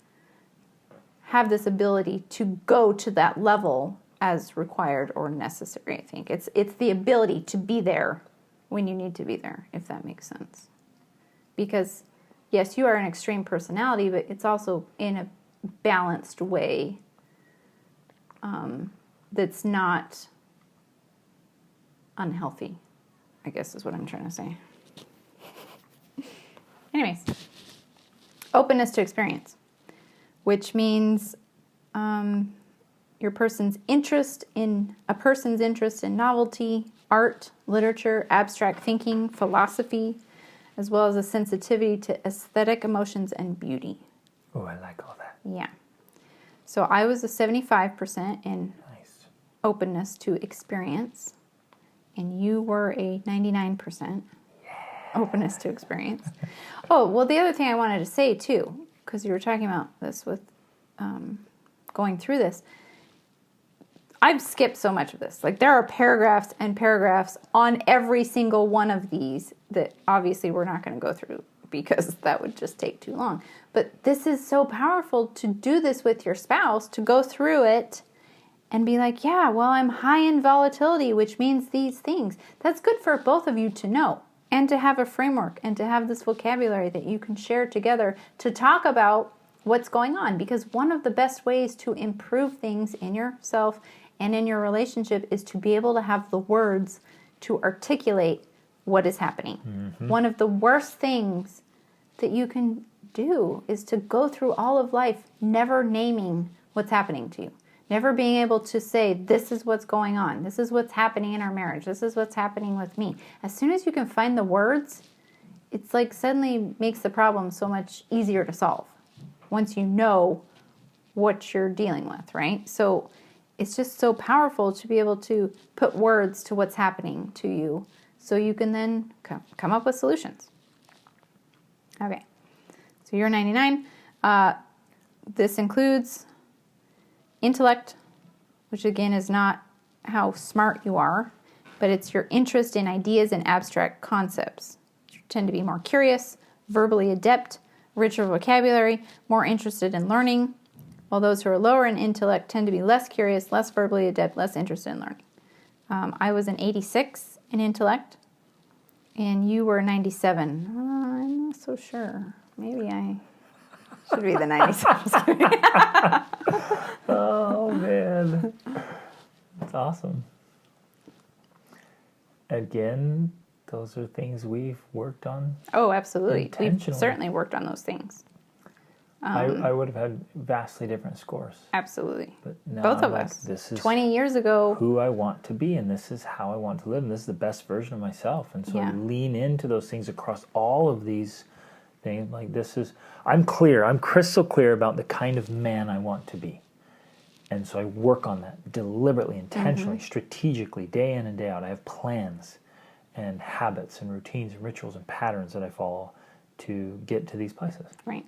have this ability to go to that level as required or necessary, I think. It's the ability to be there when you need to be there, if that makes sense. Because, yes, you are an extreme personality, but it's also in a balanced way that's not unhealthy, I guess is what I'm trying to say. Anyways, openness to experience, which means a person's interest in novelty, art, literature, abstract thinking, philosophy, as well as a sensitivity to aesthetic emotions and beauty. Oh, I like all that. Yeah. So I was a 75% in openness to experience, and you were a 99% openness to experience. Oh, well, the other thing I wanted to say, too, because you were talking about this with going through this, I've skipped so much of this. Like, there are paragraphs and paragraphs on every single one of these that obviously we're not going to go through because that would just take too long. But this is so powerful to do this with your spouse, to go through it and be like, yeah, well, I'm high in volatility, which means these things. That's good for both of you to know and to have a framework and to have this vocabulary that you can share together to talk about what's going on. Because one of the best ways to improve things in yourself and in your relationship is to be able to have the words to articulate what is happening. Mm-hmm. One of the worst things that you can do is to go through all of life never naming what's happening to you. Never being able to say, this is what's going on. This is what's happening in our marriage. This is what's happening with me. As soon as you can find the words, it's like suddenly makes the problem so much easier to solve once you know what you're dealing with, right? So it's just so powerful to be able to put words to what's happening to you so you can then come up with solutions. Okay, so you're 99. This includes intellect, which again is not how smart you are, but it's your interest in ideas and abstract concepts. You tend to be more curious, verbally adept, richer vocabulary, more interested in learning, while those who are lower in intellect tend to be less curious, less verbally adept, less interested in learning. I was an 86 in intellect, and you were 97. I'm not so sure. Maybe I should be the 97. Oh, man. That's awesome. Again, those are things we've worked on. Oh, absolutely. We've certainly worked on those things. I would have had vastly different scores. Absolutely. But now both of us. This is 20 years ago. Who I want to be, and this is how I want to live, and this is the best version of myself. And so I lean into those things across all of these things. Like I'm crystal clear about the kind of man I want to be. And so I work on that deliberately, intentionally, strategically, day in and day out. I have plans and habits and routines and rituals and patterns that I follow to get to these places. Right.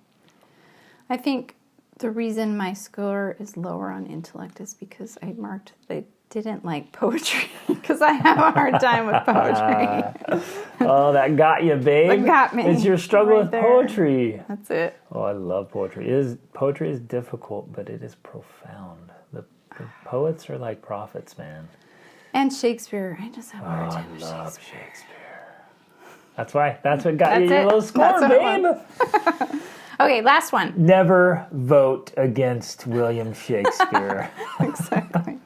I think The reason my score is lower on intellect is because I marked they didn't like poetry because I have a hard time with poetry. Oh, that got you, babe. That got me. It's your struggle right with there. poetry. That's it. Oh, I love poetry. Poetry is difficult, but it is profound. The poets are like prophets, man. And Shakespeare. I just have a hard Oh, time I with love Shakespeare. Shakespeare. That's what got you That's your it. little score, That's what it babe. Okay, last one. Never vote against William Shakespeare. Exactly.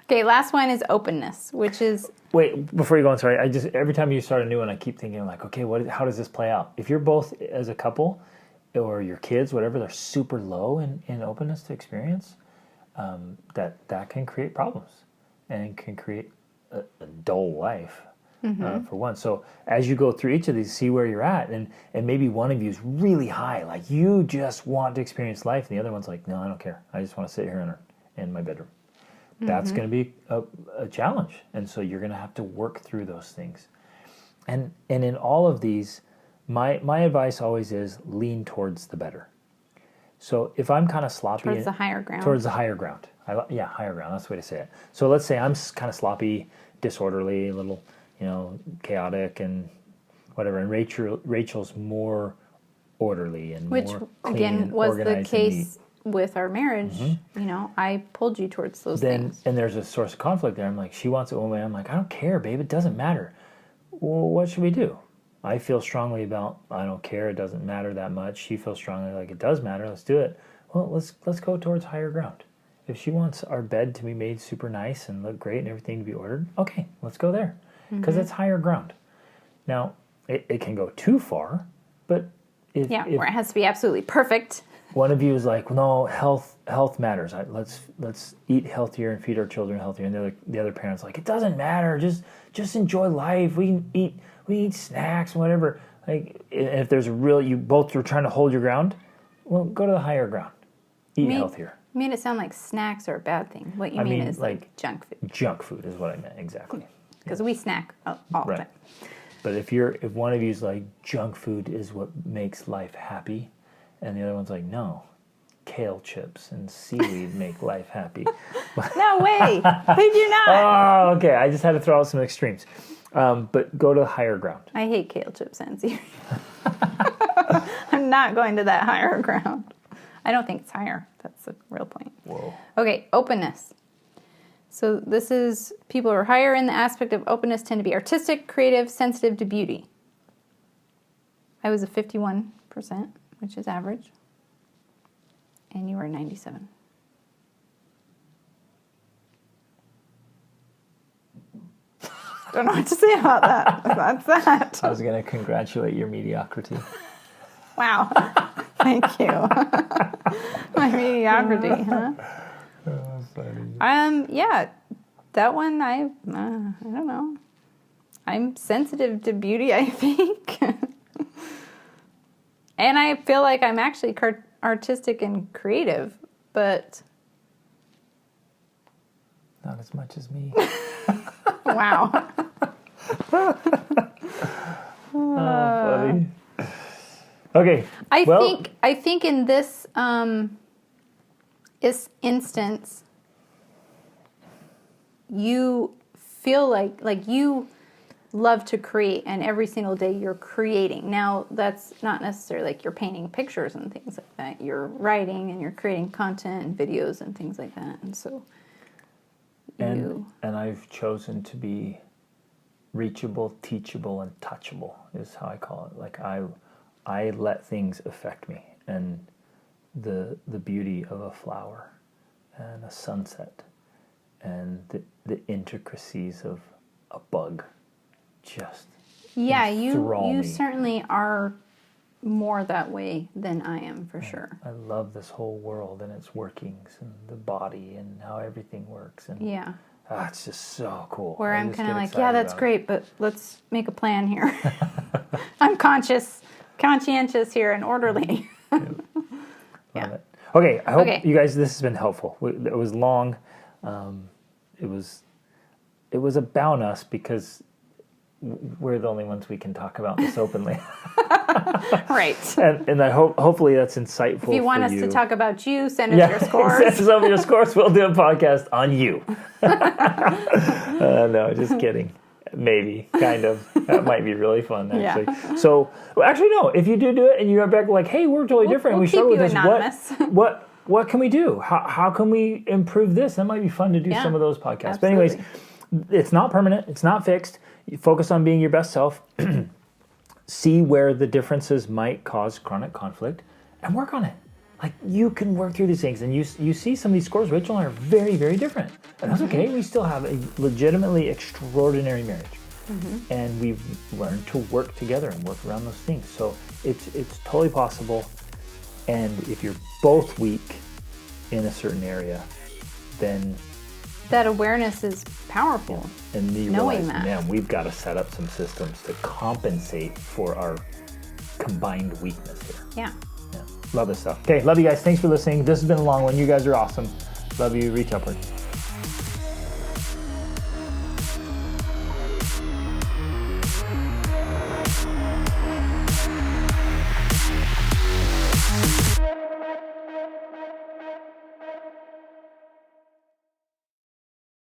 Okay, last one is openness, which is... Wait, before you go on, sorry. Every time you start a new one, I keep thinking like, okay, how does this play out? If you're both as a couple, or your kids, whatever, they're super low in openness to experience, that can create problems and can create a dull life. For one. So as you go through each of these, see where you're at, and maybe one of you is really high, like you just want to experience life, and the other one's like, no, I don't care. I just want to sit here in my bedroom. That's going to be a challenge, and so you're going to have to work through those things. And in all of these, my advice always is lean towards the better. So if I'm kind of sloppy... Towards the higher ground. Towards the higher ground. Higher ground. That's the way to say it. So let's say I'm kind of sloppy, disorderly, a little... chaotic and whatever, and Rachel's more orderly and which more clean, again was the organized case with our marriage. I pulled you towards those things. And there's a source of conflict there. I'm like, she wants it one way. I'm like, I don't care, babe. It doesn't matter. Well, what should we do? I feel strongly about I don't care. It doesn't matter that much. She feels strongly like it does matter. Let's do it. Well, let's go towards higher ground. If she wants our bed to be made super nice and look great and everything to be ordered, okay, let's go there. Because it's higher ground. Now, it can go too far, but if where it has to be absolutely perfect. One of you is like, well, no, health matters. Let's eat healthier and feed our children healthier. And the other parent's like, it doesn't matter. Just enjoy life. We eat snacks and whatever. Like, if there's you both are trying to hold your ground, well, go to the higher ground. Eat healthier. You made it sound like snacks are a bad thing. What you mean is like junk food. Junk food is what I meant, exactly. Because we snack all the time. But if one of you's like, junk food is what makes life happy, and the other one's like, no, kale chips and seaweed make life happy. No way, they do not. Oh, okay. I just had to throw out some extremes. But go to the higher ground. I hate kale chips and seaweed. I'm not going to that higher ground. I don't think it's higher. That's the real point. Whoa. Okay, openness. So this is people who are higher in the aspect of openness tend to be artistic, creative, sensitive to beauty. I was a 51%, which is average. And you were 97. Don't know what to say about that. That's that. I was going to congratulate your mediocrity. Wow. Thank you. My mediocrity, huh? Funny. Yeah, that one, I don't know. I'm sensitive to beauty, I think. And I feel like I'm actually artistic and creative, but... Not as much as me. Wow. Funny. Okay. I think in this instance, you feel like you love to create, and every single day you're creating. Now, that's not necessarily like you're painting pictures and things like that. You're writing and you're creating content and videos and things like that. And so and I've chosen to be reachable, teachable, and touchable is how I call it. Like I let things affect me, and the beauty of a flower and a sunset and the intricacies of a bug just enthrall you me. certainly are more that way than I am, for sure. I love this whole world and its workings and the body and how everything works, and it's just so cool. Where I'm kind of like, that's great, but let's make a plan here. I'm conscientious here and orderly. Love it. Okay, I hope you guys, this has been helpful. It was long. It was about us because we're the only ones we can talk about this openly. Right. And I hopefully that's insightful. If you want us to talk about you, send us your scores. Send us over your scores. We'll do a podcast on you. No, just kidding. Maybe, kind of. That might be really fun, actually. Yeah. So, well, actually, no. If you do it and you're back like, hey, we're totally different. We'll we struggle with this. Anonymous. What can we do? How can we improve this? That might be fun to do some of those podcasts. Absolutely. But anyways, it's not permanent. It's not fixed. You focus on being your best self. See where the differences might cause chronic conflict and work on it. Like, you can work through these things, and you see some of these scores, Rachel and I, are very, very different. And that's okay. We still have a legitimately extraordinary marriage. And we've learned to work together and work around those things. So it's totally possible. And if you're both weak in a certain area, then that awareness is powerful. And you knowing realize, that, man, we've got to set up some systems to compensate for our combined weakness here. Yeah. Love this stuff. Okay, love you guys. Thanks for listening. This has been a long one. You guys are awesome. Love you. Reach upward.